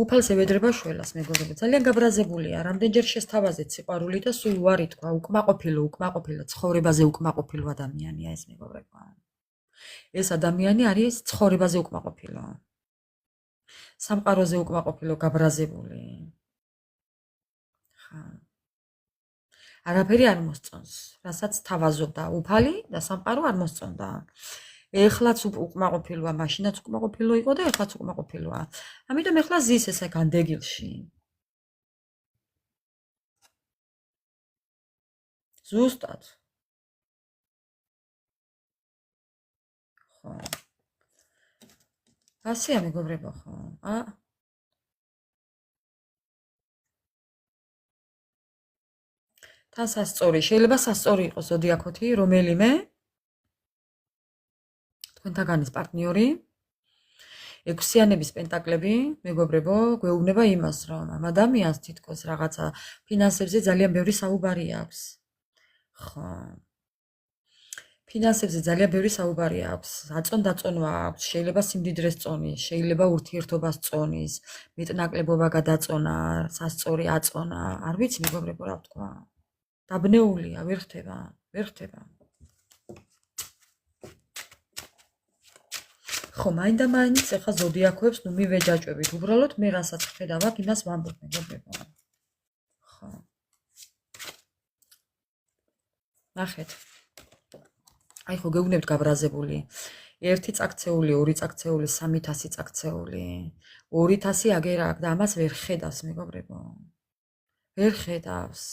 უფალს ევედრება შველას მეგობრებო, ძალიან გაბრაზებულია, რამდენჯერ შესთავაზეთ სიყვარული და სულ უარი თქვა, უკმაყოფილო, ცხოვრებაზე უკმაყოფილო ადამიანია ეს მეგობრებო. ეს ადამიანი არის ცხოვრებაზე უკმაყოფილო. სამყაროზე უკმაყოფილო, გაბრაზებული. ხა არაფერი არ მოსწონს, რასაც თავაზობდა უფალი და სამყარო არ მოსწონდა. ეხლაც უკმაყოფილოა, მაშინაც უკმაყოფილო იყო და ეხლაც უკმაყოფილოა. ამიტომ ეხლა ზის ესე განდეგილში. ზუსტად. ხო. ასეა მეგობრებო, ხო. თან სასწორი, შეიძლება სასწორი იყოს ზოდიაქოთი, რომელიმე თქვენთაგანის პარტნიორი. ექვსიანების პენტაკლები, მეგობრებო, გვეუბნება იმას, რომ ამ ადამიანს თითქოს რაღაცა ფინანსებზე ძალიან ბევრი საუბარი აქვს. ხო. ფინანსებზე ძალიან ბევრი საუბარი აქვს. აწონ-დაწონვა აქვს, შეიძლება სიმდიდრეს წონის, შეიძლება ურთიერთობას წონის, მეტნაკლებობა გადაწონა, სასწორი აწონა. არ ვიცი მეგობრებო, რა ვთქვა. დაბნეულია, ვერ ხდება. ხო, მაინდა-მაინც ახლა ზოდიაქოებს ნუ მივეჯაჭვებით. უბრალოდ მე რასაც ხედავ აქ, იმას ვამბობ მეგობრებო. ხო. ნახეთ. აი ხო გეუბნებთ გაბრაზებული. 1 წაქცეული, 2 წაქცეული, 300 წაქცეული. 200 აგერ აქვს და ამას ვერ ხედავს მეგობრებო. ვერ ხედავს.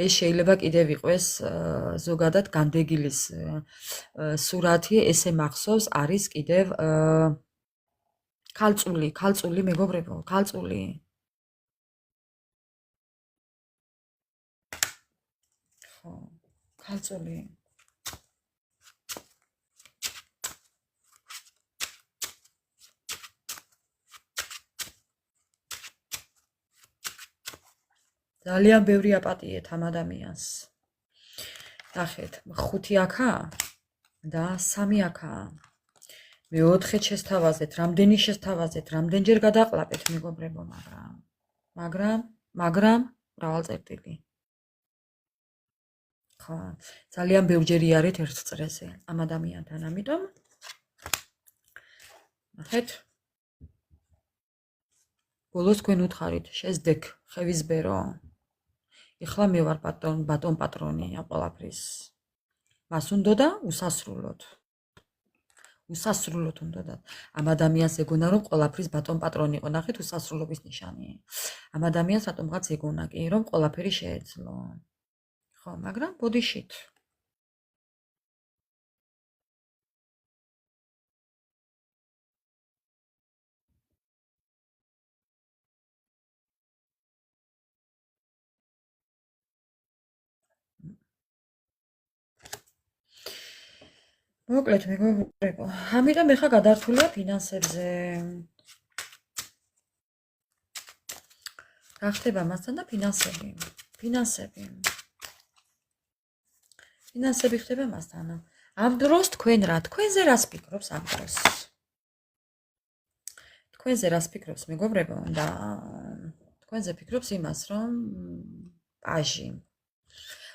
ეს შეიძლება კიდევ იყოს ზოგადად განდეგილის სურათი, ესე მახსოვს არის კიდევ ქალწული მეგობრებო, ქალწული. ხო, ქალწული. ძალიან ბევრი აპატიეთ ამ ადამიანს. ნახეთ, 5 აქა და 3 აქა. მე 4 შესთავაზეთ, რამდენი შესთავაზეთ, რამდენჯერ გადაყლაპეთ მეგობრებო, მაგრამ მრავალწერტილი. ხო, ძალიან ბევრჯერ იარეთ ერთ წრეზე ამ ადამიანთან, ამიტომ ნახეთ. ბოლოს თქვენ უთხარით, შეზდեք ხევისბერო. ეხლა მე ვარ ბატონ პატრონი ამ ყველაფრის. მას უნდოდა უსასრულოდ. უსასრულოდ უნდოდა. ამ ადამიანს ეგონა რომ ყველაფრის ბატონ პატრონი იყო, ნახეთ უსასრულობის ნიშანი. ამ ადამიანს რატომღაც ეგონა კი რომ ყველაფერი შეეძლო. ხო, მაგრამ ბოდიშით. მოკლედ მეგობრებო, ამიტომ ეხლა გადართულია ფინანსებზე. რა ხდება მასთან და ფინანსები. ფინანსები ხდება მასთან. ამ დროს თქვენ რა? თქვენზე რას ფიქრობს ამ დროს? თქვენზე რას ფიქრობს მეგობრებო და თქვენზე ფიქრობს იმას რომ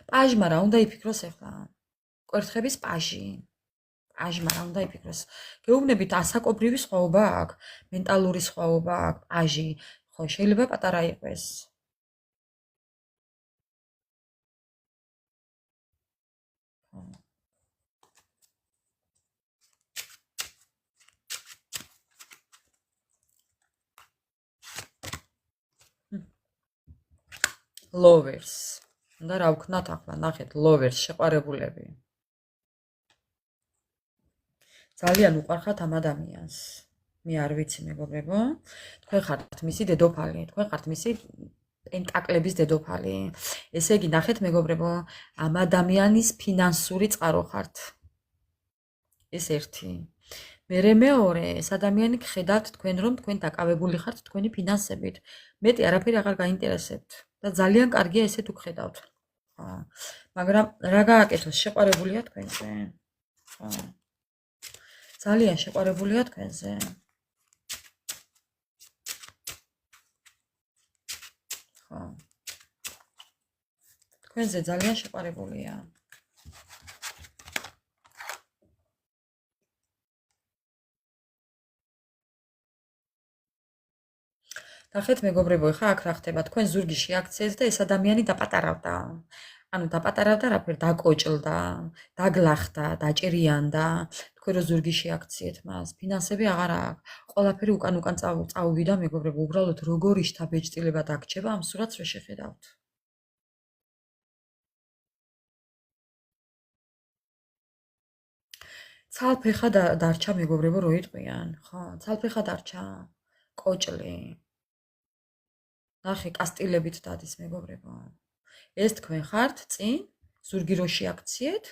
პაჟმა რა უნდა იფიქროს ახლა? კვერთხების პაჟმა რა უნდა იფიქროს? გეუბნებით ასაკობრივი სხვაობა აქვს, მენტალური სხვაობა აქვს, პაჟი, ხო, შეიძლება პატარა იყოს. lovers. და რა ვქნათ ახლა, ნახეთ, lovers შეყვარებულები. ძალიან უყვარხართ ამ ადამიანს. მე არ ვიცი მეგობრებო, თქვენ ხართ მისი დედოფალი, თქვენ ხართ მისი პენტაკლების დედოფალი. ესე იგი, ნახეთ მეგობრებო, ამ ადამიანის ფინანსური წყარო ხართ. ეს ერთი. მერე მეორე, ეს ადამიანი გხედავთ თქვენ რომ თქვენ დაკავებული ხართ თქვენი ფინანსებით. მეტი არაფერი აღარ გაინტერესებთ და ძალიან კარგია ესე თუ გხედავთ. ხო. მაგრამ რა გააკეთოს, შეყვარებულია თქვენზე? ხო. ძალიან შეყვარებულია თქვენზე. ხო. თქვენზე ძალიან შეყვარებულია. ნახეთ მეგობრებო, ხა აქ რა ხდება? თქვენ ზურგიში აქციეთ და ეს ადამიანი დაპატარავდა. ანუ დაპატარავდა რაფერ დაკოჭლდა, დაგლახდა, დაჭრიანდა. თქვენ რო ზურგიში აქციეთ მას, ფინანსები აღარ აქვს. ყველაფერი უკან წაუვიდა მეგობრებო, უბრალოდ როგორი შთაბეჭდილება დაგჭება ამ სურათს რო შეხედავთ. ცალფეხა დარჩა მეგობრებო რო იტყვიან, ხო? ცალფეხა დარჩა. კოჭლი. ნახე, კასტილებით დადის მეგობრებო. ეს თქვენ ხართ წინ ზურგი რო შეაქციეთ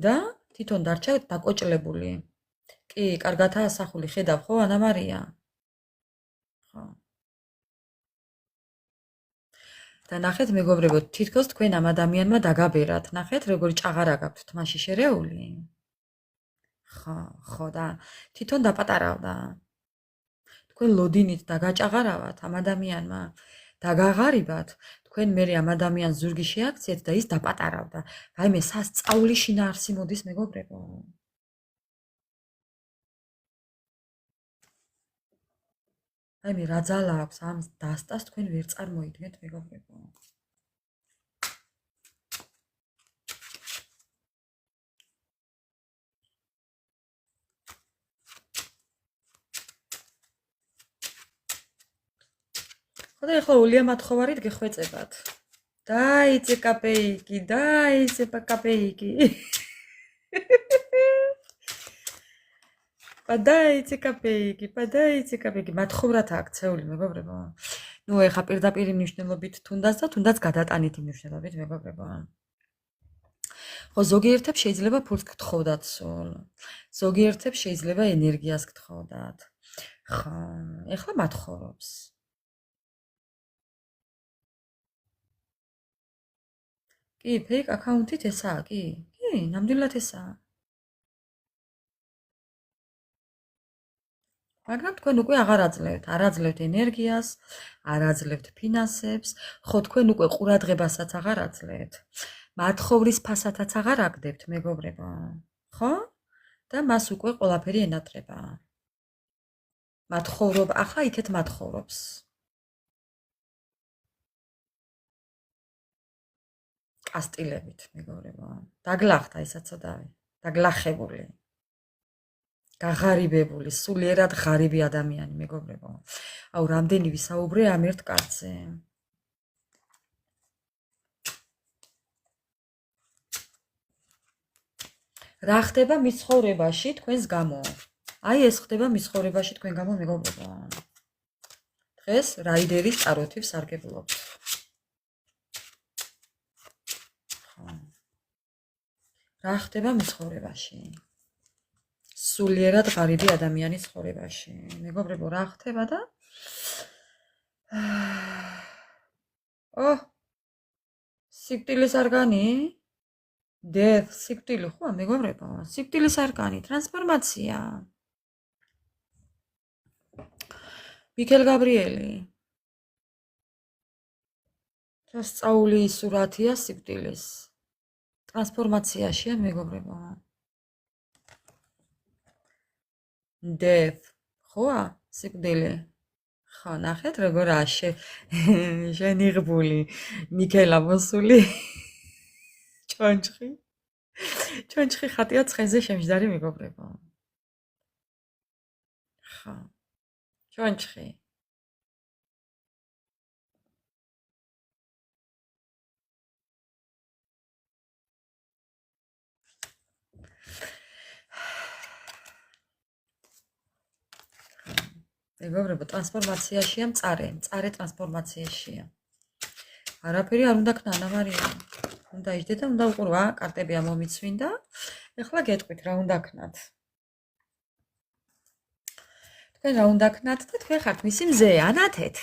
და თვითონ დარჩა დაკოჭლებული. კი, კარგათაა ასახული, ხედავ ხო ანა მარია? ხო. და ნახეთ მეგობრებო, თითქოს თქვენ ამ ადამიანმა დაგაბერათ. ნახეთ როგორი ჭაღარა გაქვთ თმაში შერეული? ხო და თვითონ დაპატარავდა. თქვენ ლოდინით დაგაჭაღარავათ ამ ადამიანმა, დაგაღარიბათ, თქვენ მერე ამ ადამიანს ზურგი შეაქციეთ და ის დაპატარავდა. რაიმე სასწაული შინაარსი მოდის მეგობრებო. რაიმე რა ძალა აქვს ამ დასტას თქვენ ვერ წარმოიდგენთ მეგობრებო. ხოდა ეხლა ოლია მათხოვარით გეხვეწებათ. დაიწე კაპეიკი, დაიწე კაპეიკი. Падаете კაპეიკი, მათხოვრათ აქცეული მეგობრებო. ნუ ეხა პირდაპირ მნიშვნელობით თუნდაც და თუნდაც გადატანით მნიშვნელობით მეგობრებო. ხო, ზოგიერთებს შეიძლება ფულს გთხოვდათ სულ. ზოგიერთებს შეიძლება ენერგიას გთხოვდათ. ხო, ეხლა მათხოვრობს. კი, ფეიქ აკაუნთით ესაა, კი, ნამდვილად ესაა. მაგრამ თქვენ უკვე აღარ აძლევთ, არ აძლევთ ენერგიას, არ აძლევთ ფინანსებს, ხო თქვენ უკვე ყურადღებასაც აღარ აძლევთ. მათხოვრის ფასათაც აღარ აგდებთ, მეგობრებო. ხო? და მას უკვე ყველაფერი ენატრება. მათხოვრობ, ახლა იქეთ მათხოვრობს. კასტილებით, მეგობრებო. დაგლახთა ისა ცოდავი, დაგლახებული. გაღარიბებული, სულიერად ღარიბი ადამიანი, მეგობრებო. აუ, რამდენი ვისაუბრე ამ ერთ კაცზე. რა ხდება მის ცხოვრებაში თქვენს გამო? აი ეს ხდება მის ცხოვრებაში თქვენ გამო, მეგობრებო. დღეს რაიდერის წაროთივს სარგებლობთ. რა ხდება მის ცხოვრებაში? სულიერად ღარიბი ადამიანის ცხოვრებაში. მეგობრებო, რა ხდება და სიკვდილის არგანი? Death, სიკვდილი ხო, მეგობრებო? სიკვდილის არგანი, ტრანსფორმაცია. მიქელ გაბრიელი. სასწაული სურათია სიკვდილის. ტრანსფორმაციაშია, მეგობრებო. Death, ხოა, სიკვდილი. ხო, ნახეთ როგორაა შენიღბული მიქელა მოსული. ჩონჩხი ხატია ცხენზე შემჯდარი, მეგობრებო. ხო. ჩონჩხი. მეგობრებო, ტრანსფორმაციაშია მწარე ტრანსფორმაციაშია. არაფერი არ უნდა ქნა, ანა მარია. უნდა იჯდეთ და უნდა უყურვა, კარტები ამომიცვინდა. ეხლა გეტყვით რა უნდა ქნათ. თქვენ რა უნდა ქნათ და თქვენ ხართ მისი მზე, ანათეთ.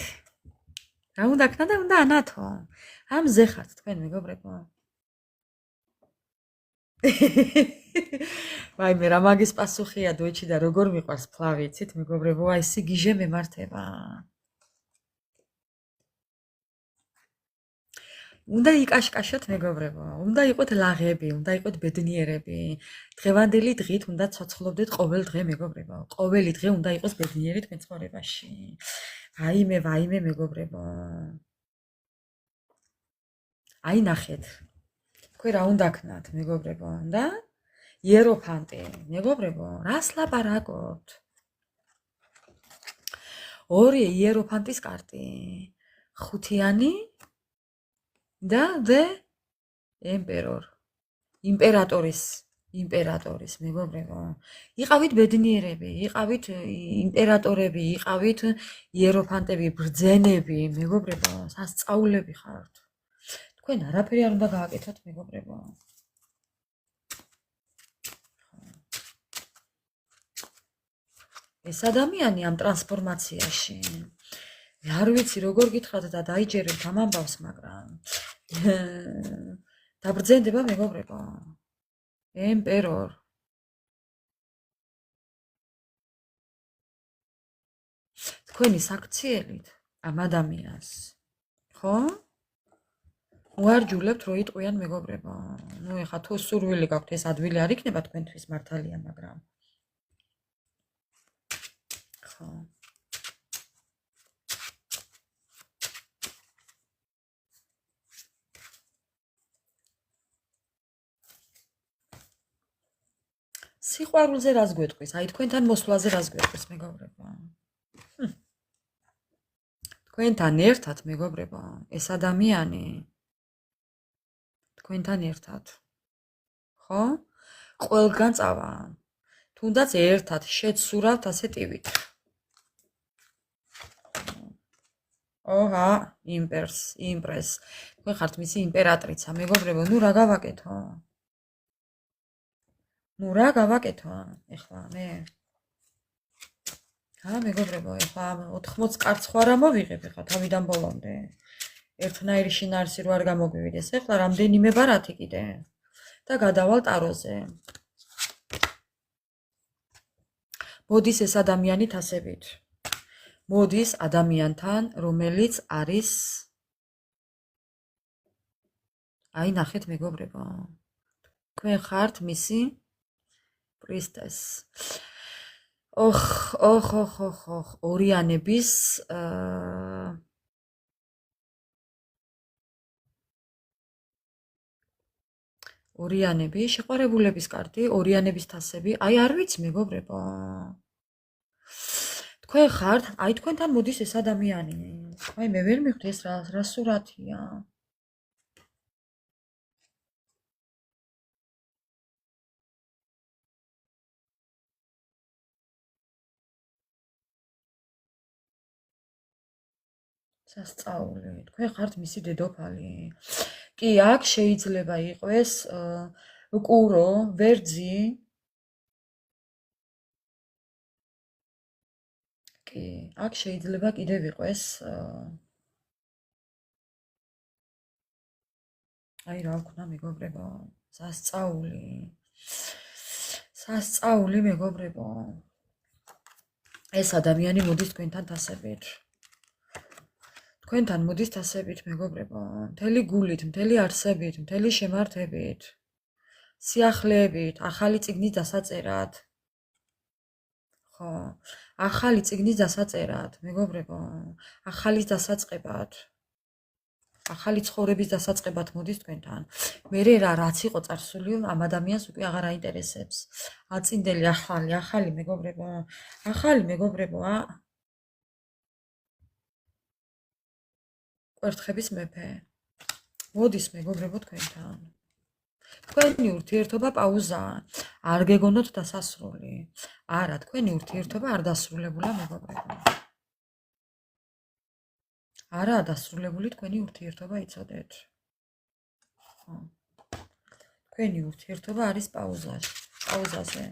რა უნდა ქნა და უნდა ანათო. ამ მზე ხართ თქვენ, მეგობრებო. ვაი, მე რა მაგის პასუხია დოიჩი და როგორ მიყვარს ფლავი, იცით, მეგობრებო, აი სიგიჟე მემართება. უნდა იკაშკაშოთ, მეგობრებო, უნდა იყოთ ლაღები, უნდა იყოთ ბედნიერები. დღევანდელი დღით უნდა ცოცხლობდეთ ყოველ დღე, მეგობრებო. ყოველი დღე უნდა იყოს ბედნიერი თქვენ ცხოვრებაში. ვაიმე, მეგობრებო. აი ნახეთ. თქვენ რა უნდა ქნათ, მეგობრებო, და იეროფანტი, მეგობრებო, რას ლაპარაკობთ? ორი იეროფანტის კარტი. ხუთიანი და იმპერატორის, მეგობრებო. იყავით ბედნიერები, იყავით იმპერატორები, იყავით იეროფანტები, ბრძენები, მეგობრებო, სასწაულები ხართ. თქვენ არაფერი არ უნდა გააკეთოთ, მეგობრებო. ეს ადამიანი ამ ტრანსფორმაციაში არ ვიცი როგორ გითხრათ და დაიჯერებთ ამ ამბავს, მაგრამ დაბრძენდება, მეგობრებო. ემპერორ. თქვენი საქციელით ამ ადამიანს, ხო? უარჯულებთ რო იტყვიან, მეგობრებო. ნუ ეხა თუ სურვილი გაქვთ ეს ადვილი არ იქნება თქვენთვის მართალია, მაგრამ ხო. სიყვარულზე რას გვეტყვის? აი თქვენთან მოსვლაზე რას გვეტყვის, მეგობრებო? თქვენთან ერთად, მეგობრებო, ეს ადამიანი თქვენთან ერთად. ხო? ყველგან წავა. თუნდაც ერთად შეცურავთ ასე ტივით. ოჰა, იმპრეს. თქვენ ხართ მისი იმპერატრიცა, მეგობრებო, ნუ რა გავაკეთო? ეხლა მე? მეგობრებო, ეხლა 80 კარტს ხო არ ამოვიღებ ეხლა თავიდან ბოლომდე. ერთნაირი შინაარსი რო არ გამოგვივიდეს, ეხლა რამდენიმე ბარათი კიდე და გადავალ ტაროზე. მოდის ეს ადამიანი თასებით. მოდის ადამიანთან, რომელიც არის აი ნახეთ მეგობრებო. თქვენ ხართ მისი პრისტეს. ოხ, ორიანების ორიანები, შეყვარებულების კარტი, ორიანების თასები, აი არ ვიცი მეგობრებო. თქვენ ხართ, აი თქვენთან მოდის ეს ადამიანი. აი მე ვერ მივხვდი ეს რა სურათია. სასწაული. თქვენ ხართ მისი დედოფალი. კი, აქ შეიძლება იყოს კურო, ვერძი. კი, აქ შეიძლება კიდევ იყოს აი რა ვქნა მეგობრებო, სასწაული. სასწაული მეგობრებო. ეს ადამიანი მოდის თქვენთან თასებით. თქვენთან მოდის თასებით მეგობრებო, მთელი გულით, მთელი არსებით, მთელი შემართებით, სიახლეებით, ახალი წიგნის დასაწერად. ხო, ახალი წიგნის დასაწერად, მეგობრებო, ახალის დასაწყებად, ახალი ცხოვრების დასაწყებად მოდის თქვენთან. მერე რაც იყო წარსული, ამ ადამიანს უკვე აღარ აინტერესებს. აწინდელი ახალი მეგობრებო, ახალი მეგობრებო, კვერთხების მეფე. მოდის მეგობრებო თქვენთან. თქვენი ურთიერთობა პაუზაა. არ გეგონოთ დასასრული. არა, თქვენი ურთიერთობა არ დასრულებულა მეგობრებო. არაა დასრულებული თქვენი ურთიერთობა, იცოდეთ. ხო. თქვენი ურთიერთობა არის პაუზაზე.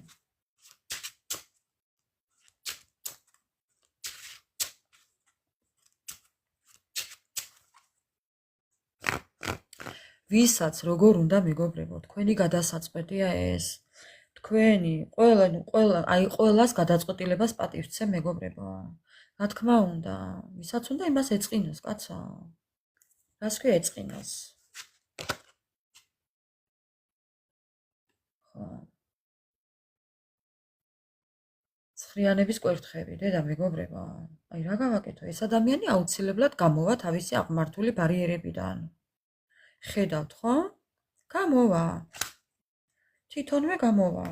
ვისაც როგორ უნდა მეგობრებო, თქვენი გადასაწყვეტია ეს. თქვენი ყველას გადაწყვეტილებას პატივცემ მეგობრებო. რა თქმა უნდა, ვისაც უნდა იმას ეწყინოს, კაცო. რას ქვია ეწყინოს? ხო. ცხრიანების კვერთხები, დედა მეგობრებო. აი რა გავაკეთო? ეს ადამიანი აუცილებლად გამოვა თავისი აღმართული ბარიერებიდან. ხედავთ, ხო? გამოვა. თვითონვე გამოვა.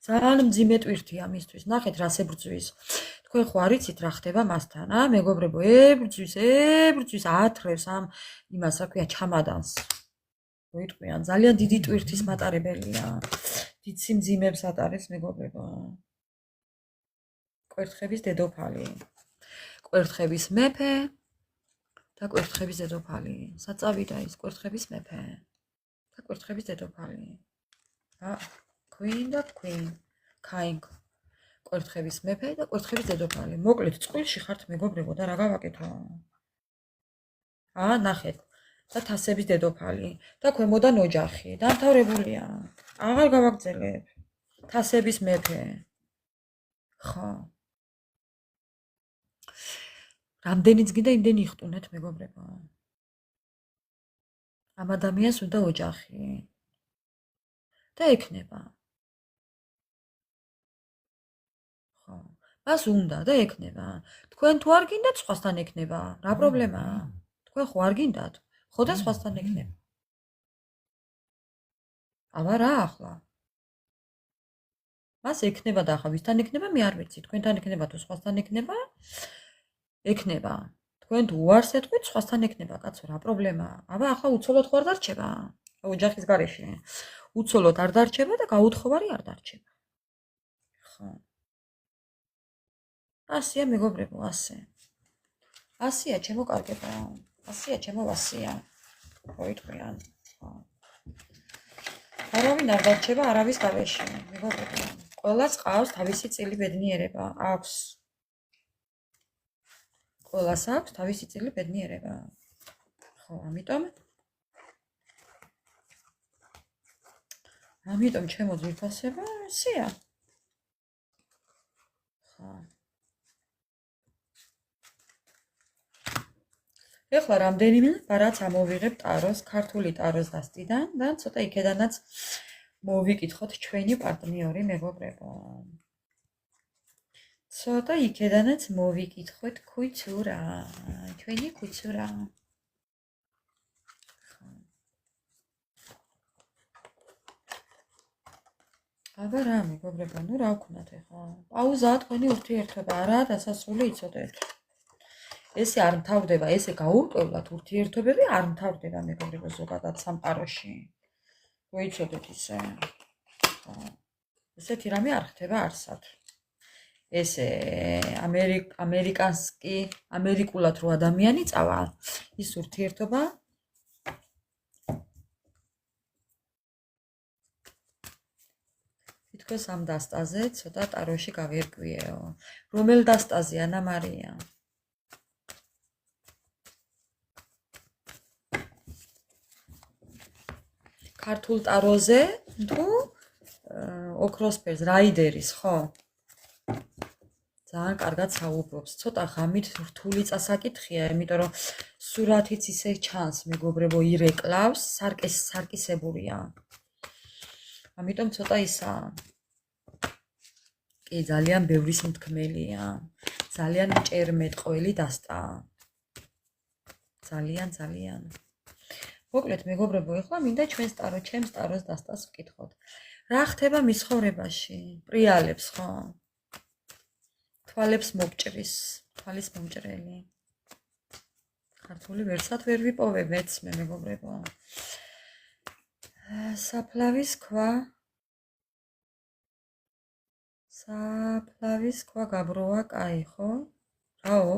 ძალიან მძიმე ტვირთია მისთვის. ნახეთ რას ებრძვის. თქვენ ხო არიცით რა ხდება მასთან, მეგობრებო, ებრძვის, ათრევს ამ იმას, რა ქვია, ჩამადანს. მოიტყვიან, ძალიან დიდი ტვირთის მატარებელია. დიდ სიმძიმებს ატარებს მეგობრებო. კვერთხების დედოფალი. კვერთხების მეფე და კვერთხების დედოფალი. საწავიდა ის კვერთხების მეფე და კვერთხების დედოფალი. Queen და Queen. King. კვერთხების მეფე და კვერთხების დედოფალი. მოკლედ წყვილში ხართ მეგობრებო და რა გავაკეთო? ნახეთ. და თასების დედოფალი და ქვემოდან ოჯახი. დამთავრებულია. აღარ გავაგრძელებ. თასების მეფე. ხო. რამდენიც გინდა იმდენი იხტუნეთ მეგობრებო. ამ ადამიანს უნდა ოჯახი. და ექნება. ხო. მას უნდა და ექნება. თქვენ თუ არ გინდათ სხვასთან ექნება. რა პრობლემაა? თქვენ ხო არ გინდათ? ხო და სხვასთან ექნება. აბა რა ახლა? მას ექნება და ახლა ვისთან ექნება მე არ ვიცი. თქვენთან ექნება თუ სხვასთან ექნება? ექნება. თქვენ თუ უარს ეთქვით სხვასთან ექნება, კაცო, რა პრობლემაა? აბა ახლა უცოლოდ ხო არ დარჩება? ოჯახის გარეშე. უცოლოდ არ დარჩება და გაუთხოვარი არ დარჩება. ხო. ასია მეგობრებო, ასე. ასია ჩემო კარგებო. ასია ჩემო ვასია. მოიტყვიან. ხო. არავინ არ დარჩება არავის გარეშე, მეგობრებო. ყველას ყავს თავისი წილი ბედნიერება, აქვს. ყველას აქვს თავისი წილი ბედნიერება. ხო, ამიტომ ამიტომ ჩემო ძვირფასება ესეა. ხა. ეხლა რამდენიმე რაც ამოვიღებ ტაროს, ქართული ტაროს დასტიდან და ცოტა იქედანაც მოვიკითხოთ ჩვენი პარტნიორი მეგობრებო. ცოტა იქედანაც მოვიკითხოთ ქუცურა, ჩვენი ქუცურა. აბა რა მეგობრებო, ნუ რა ვქნათ ეხლა? პაუზაა თქვენი ურთიერთობა, არაა დასასრული იცოდეთ. ესე არ მთავრდება, ესე გაურკვევლად ურთიერთობები არ მთავრდება მეგობრებო ზოგადად სამყაროში. მოიცოდეთ ისე. ესეთი რამე არ ხდება არსად. ესე ამერიკულად რო ადამიანი წავა, ის ურთიერთობა თითქოს ამ დასტაზე ცოტა ტაროში გავერკვიეო. რომელ დასტაზე ანა მარია? ქართულ ტაროზე თუ ოქროსფერს რაიდერის, ხო? ძალიან კარგად საუბრობს. ცოტა ღამით რთული წასაკითხია, იმიტომ რომ სურათიც ისე ჩანს, მეგობრებო, ირეკლავს, სარკისებურია. ამიტომ ცოტა ისაა. კი, ძალიან ბევრი სიმთქმელია. ძალიან მჭერმეტყველი დასტაა. ძალიან. მოკლედ, მეგობრებო, ახლა მინდა ჩვენს ჩემს ტაროს დასტას ვკითხოთ. რა ხდება მის ცხოვრებაში? პრიალებს, ხო? თვალებს მოგჭრის, თვალის მომჭრელი. ქართული ვერსად ვერ ვიპოვე მეცმე, მეგობრებო. საფლავის ქვა გაბროა კაი, ხო? რაო?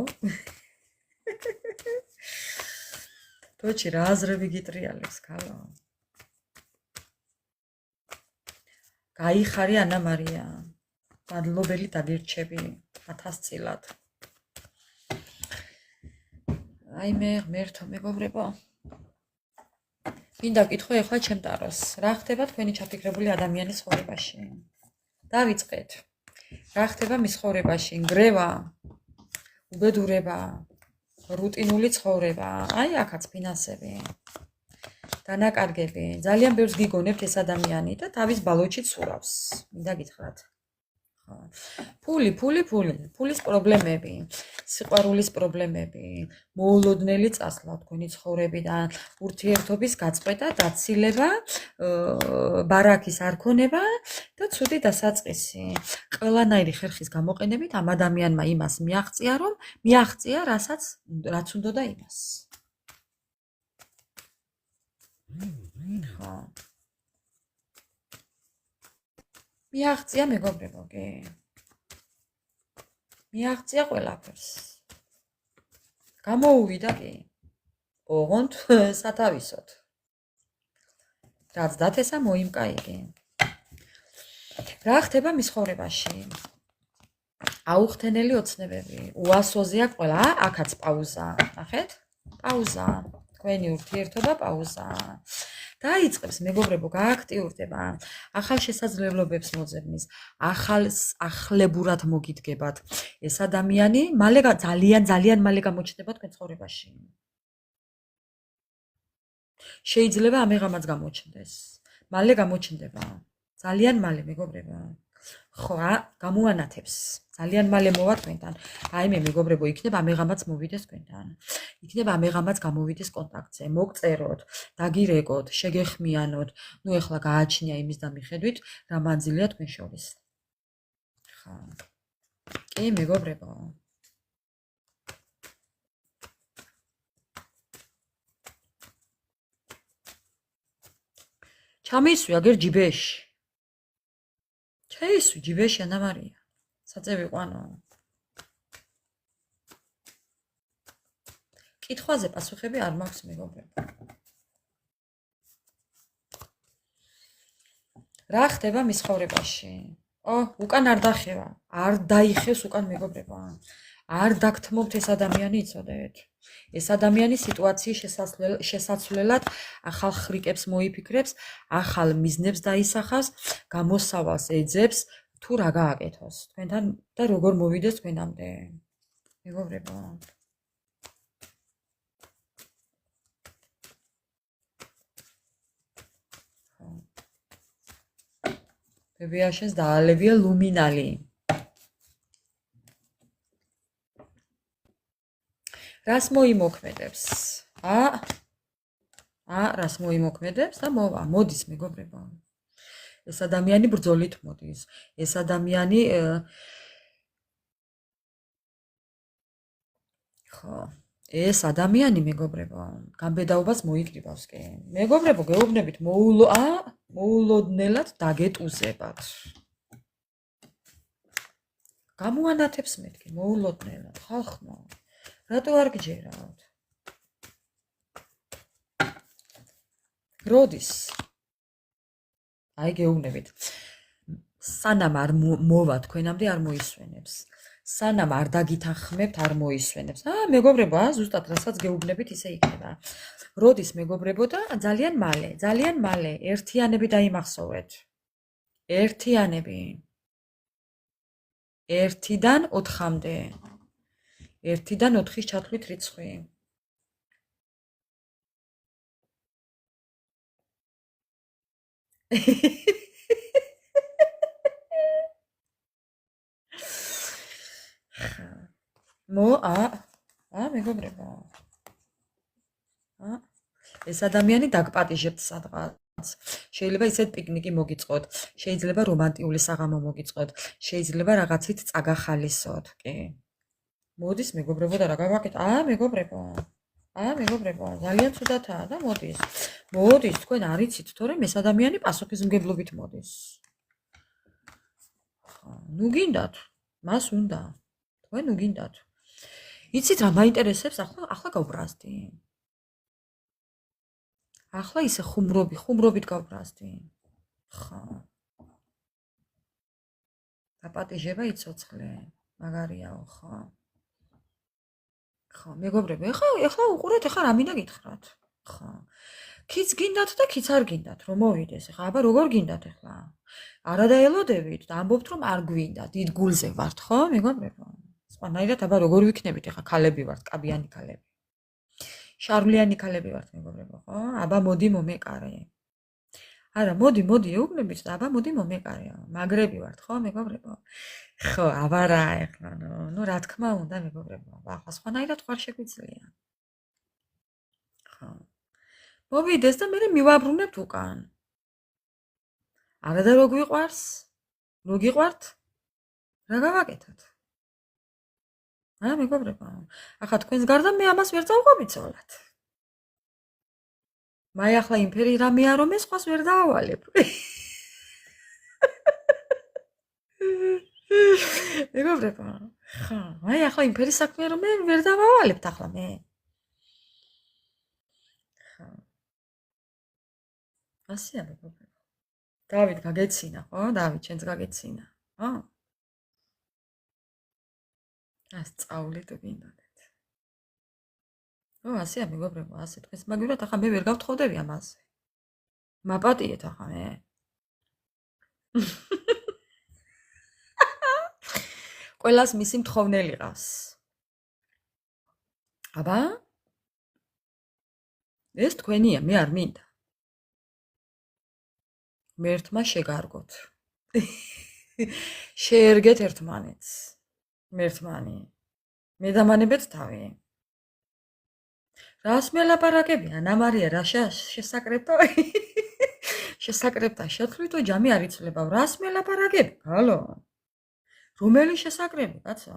დოჩი რა აზრები გიტრიალებს, ქალო? გაიხარი ანა მარია. მადლობელი დაგირჩები 1000 წილად. აი მე ღმერთო მეგობრებო. მინდა ვკითხო ახლა ჩემ ტაროს. რა ხდება თქვენი ჩაფიქრებული ადამიანის ცხოვრებაში? დავიწყეთ. რა ხდება მის ცხოვრებაში? ნგრევა, უბედურება, რუტინული ცხოვრება, აი აქაც ფინანსები. დანაკარგები. ძალიან ბევრს გიგონებთ ეს ადამიანი და თავის ბალოჩით სურავს. მინდა გითხრათ. ფულის პრობლემები, სიყვარულის პრობლემები, მოულოდნელი წასვლა თქვენი ცხოვრებიდან, ურთიერთობის გაწყვეტა, დაცილება, ბარაქის არქონება და ცუდი დასაწყისი. ყველანაირი ხერხის გამოყენებით ამ ადამიანმა იმას მიაღწია, რაც უნდოდა იმას. ხო. მიაღწია მეგობრებო, კი. მიაღწია ყველაფერს. გამოუვიდა კი. ოღონდ სათავისოდ. რაც დათესა მოიმკაიგე. რა ხდება მის ცხოვრებაში? აუხთენელი ოცნებები, უასოზია ყველა, აქაც პაუზა, ნახეთ? პაუზა. თქვენი ურთიერთობა პაუზა. დაიწყებს მეგობრებო, გააქტიურდება, ახალ შესაძლებლობებს მოძებნის, ახლებურად მოგიდგებათ. ეს ადამიანი ძალიან მალე გამოჩნდება თქვენ ცხოვრებაში. შეიძლება ამეღამაც გამოჩნდეს. მალე გამოჩნდება. ძალიან მალე მეგობრებო. ხო, გამოანათებს. ძალიან მალე მოვა თქვენთან. აი მე მეგობრებო, იქნება ამეღამაც მოვიდეს თქვენთან. იქნება ამეღამაც გამოვიდეს კონტაქტზე, მოგწეროთ, დაგირეკოთ, შეგეხმიანოთ. ნუ ეხლა გააჩნია იმის და მიხედვით, რა მანძილია თქვენ შორის. ხა. კი მეგობრებო. ჩამისვი აგერ ჯიბეში. ჩაისვი ჯიბეში ანა მარია. საწევი ყვანო. კითხვაზე პასუხები არ მაქვს მეგობრებო. რა ხდება მის ცხოვრებაში? უკან არ დახევა. არ დაიხევს უკან მეგობრებო. არ დაგთმობთ ეს ადამიანი, იცოდეთ? ეს ადამიანი სიტუაციის შესაცვლელად ახალ ხრიკებს მოიფიქრებს, ახალ მიზნებს დაისახავს, გამოსავალს ეძებს, თუ რა გააკეთოს თქვენთან და როგორ მოვიდეს თქვენამდე. მეგობრებო. ბებიაშენს დაალებია ლუმინალი. რას მოიმოქმედებს? რას მოიმოქმედებს და მოვა, მოდის მეგობრებო. ეს ადამიანი ბრძოლით მოდის. ეს ადამიანი ეს ადამიანი მეგობრებო, გამბედაობას მოიკრიბავს კი. მეგობრებო, გეუბნებით, მოულოდნელად დაგეტუზებათ. გამოანათებს მეთქი, მოულოდნელად, ხალხო. რატო არ გჯერავთ? როდის? აი გეუბნებით. სანამ არ მოვა თქვენამდე არ მოისვენებს. სანამ არ დაგითანხმებთ არ მოისვენებს. მეგობრებო, ზუსტად რასაც გეუბნებით ისე იქნება. როდის მეგობრებო და ძალიან მალე ერთიანები დაიმახსოვრეთ. ერთიანები. 1-დან 4-მდე. 1-დან 4-ის ჩათვლით რიცხვი. მეგობრებო. ეს ადამიანი დაგპატიჟებთ სადღაც. შეიძლება ისეთ პიკნიკი მოგიწყოთ, შეიძლება რომანტიული საღამო მოგიწყოთ, შეიძლება რაღაცით წაგახალისოთ, კი. მოდის მეგობრებო და რა გავაკეთე? მეგობრებო. მეგობრებო, ძალიან ცუდათაა და მოდის. მოდის, თქვენ არ იცით, თორემ ეს ადამიანი პასუხისმგებლობით მოდის. ნუ გინდათ, მას უნდა. თქვენ ნუ გინდათ. იცით რა მაინტერესებს ახლა გავბრაზდი. ახლა ისე ხუმრობით გავბრაზდი. ხო. დაპატიჟება იცოცხლე. მაგარიაო, ხო. ხო, მეგობრებო, ეხლა უყურეთ, ეხლა რა მინდა გითხრათ. ხო. ქიც გინდათ და ქიც არ გინდათ რომ მოვიდეს. ეხლა აბა როგორ გინდათ ეხლა? არა დაელოდებით და ამბობთ რომ არ გვინდა. დიდ გულზე ვართ, ხო, მეგობრებო? სხვანაირად აბა როგორ ვიქნებით ეხლა ქალები ვართ, კაბიანი ქალები. შარვლიანი ქალები ვართ, მეგობრებო, ხო? აბა მოდი მომეკარე. არა, მოდი ეუბნებით და აბა მოდი მომეკარეო. მაგრები ვართ, ხო, მეგობრებო? ხო, აბა რა ეხლა, ნუ რა თქმა უნდა, მეგობრებო. ახლა სხვანაირად ხარ შეგვიძლია. ხო. მოვიდეს და მე მივაბრუნებთ უკან. არა და რო გვიყვარს? რო გიყვართ? რა გავაკეთოთ? მეგობრებო. ახლა თქვენს გარდა მე ამას ვერ წავყვაბიცოლად. მაი ახლა იმფერი რამეა რომ ეს სხვას ვერ დაავალებ. მეგობრებო. ხა, მაი ახლა იმფერი საქმეა რომ მე ვერ დავავალებთ ახლა მე. ხა. ასია მეგობრებო. დავით გაგეცინა, ხო? დავით, შენც გაგეცინა. ხო? სწავლით გინდოდეთ. ასია მეგობრებო, ასე თქვენს მაგივრად ახლა მე ვერ გავთხოვდები ამაზე. მაპატიეთ ახლა მე. ყველას მისი მთხოვნელი ყავს. აბა? ეს თქვენია, მე არ მინდა. მე ერთმა შეგარგოთ. შეერგეთ ერთმანეთს. მერთმანი. მე დამანებეთ თავი. რას მელაპარაკებიან? ამარია რა შესაკრებთო? შესაკრებთა შეთვლითო ჯამი არ იცლებავ. რას მელაპარაკებ? ჰალო. რომელი შესაკრები, კაცო?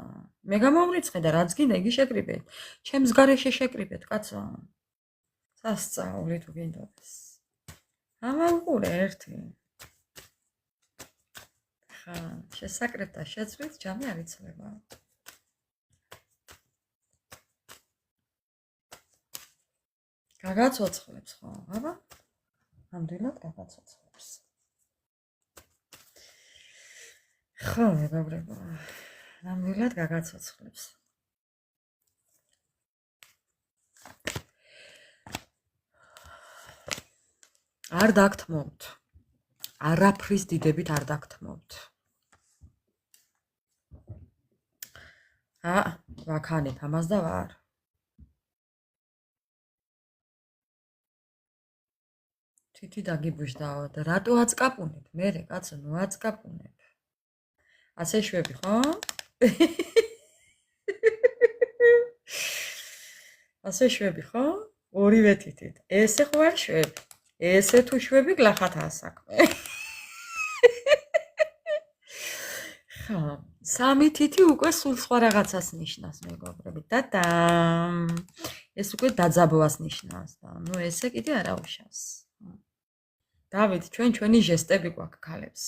მე გამომრიცხე და რაც გინდა იგი შეკრიბეთ. ჩემს გარეშე შეკრიბეთ, კაცო. სასწაული თუ გინდოდეს. ამაუყურე ერთი. ხა, შესაკრებთა შეცვლით ჯამი არ იცლება. გაგაცოცხლებს ხო? აბა? ამდენად გაგაცოცხლებს. ხო, მეგობრებო. ამდენად გაგაცოცხლებს. არ დაგთმობთ. არაფრის დიდებით არ დაგთმობთ. ვაქანებ ამას და ვარ. თითი დაგიბუშდაო და რატო აწკაპუნებ? მერე კაცო, ნუ აწკაპუნებ. ასე შვები, ხო? ასე შვები, ხო? ორივე თითით. ესე ხო არ შვები? ესე თუ შვები, გლახათაა საქმე. ხა, სამი თითი უკვე სულ სხვა რაღაცას ნიშნავს, მეგობრები. და-დამ. ეს უკვე დაძაბვას ნიშნავს და ნუ ესე კიდე არა უშავს. დავით, ჩვენი ჟესტები გვაქვს ქალებს.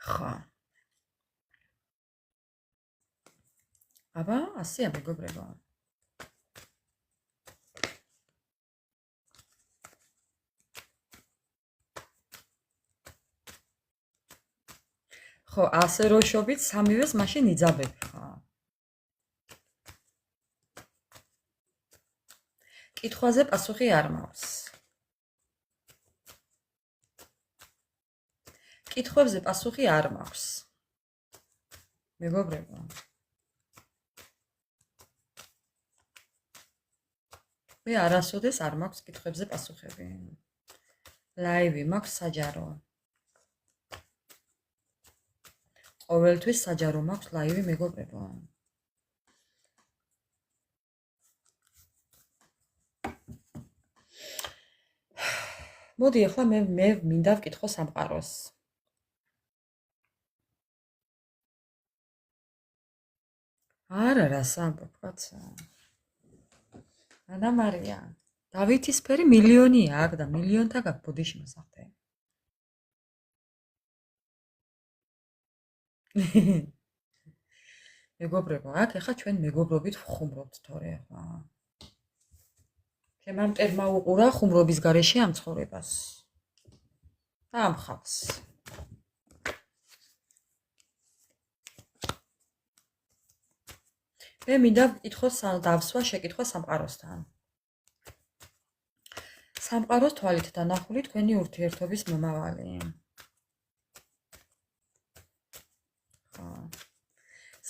ხა. აბა, ასეა მეგობრებო. ხო, ასე რო შობით სამივეს მაშინ იძაბებ, ხა. კითხვაზე პასუხი არ მაქვს. კითხვებზე პასუხი არ მაქვს. მეგობრებო. მე არასოდეს არ მაქვს კითხვებზე პასუხები. ლაივი მაქვს საჯარო. ყოველთვის საჯარო მაქვს ლაივი მეგობრებო. მოდი ახლა მე მინდა ვკითხო სამყაროს. არა რა სამბობ კაცო. ანა მარია. დავითის ფერი მილიონია აქ და მილიონთა გაქვს ბოდიში მოსახდე. მეგობრებო, აქ ახლა ჩვენ მეგობრობით ვხუმრობთ თორე ახლა. ჩემ ამ მტერმა უყურა ხუმრობის გარეშე ამ ცხოვრებას. ამ ხალხს. მე მინდა ვკითხო დავსვა შეკითხვა სამყაროსთან. სამყაროს თვალით დანახული თქვენი ურთიერთობის მომავალი.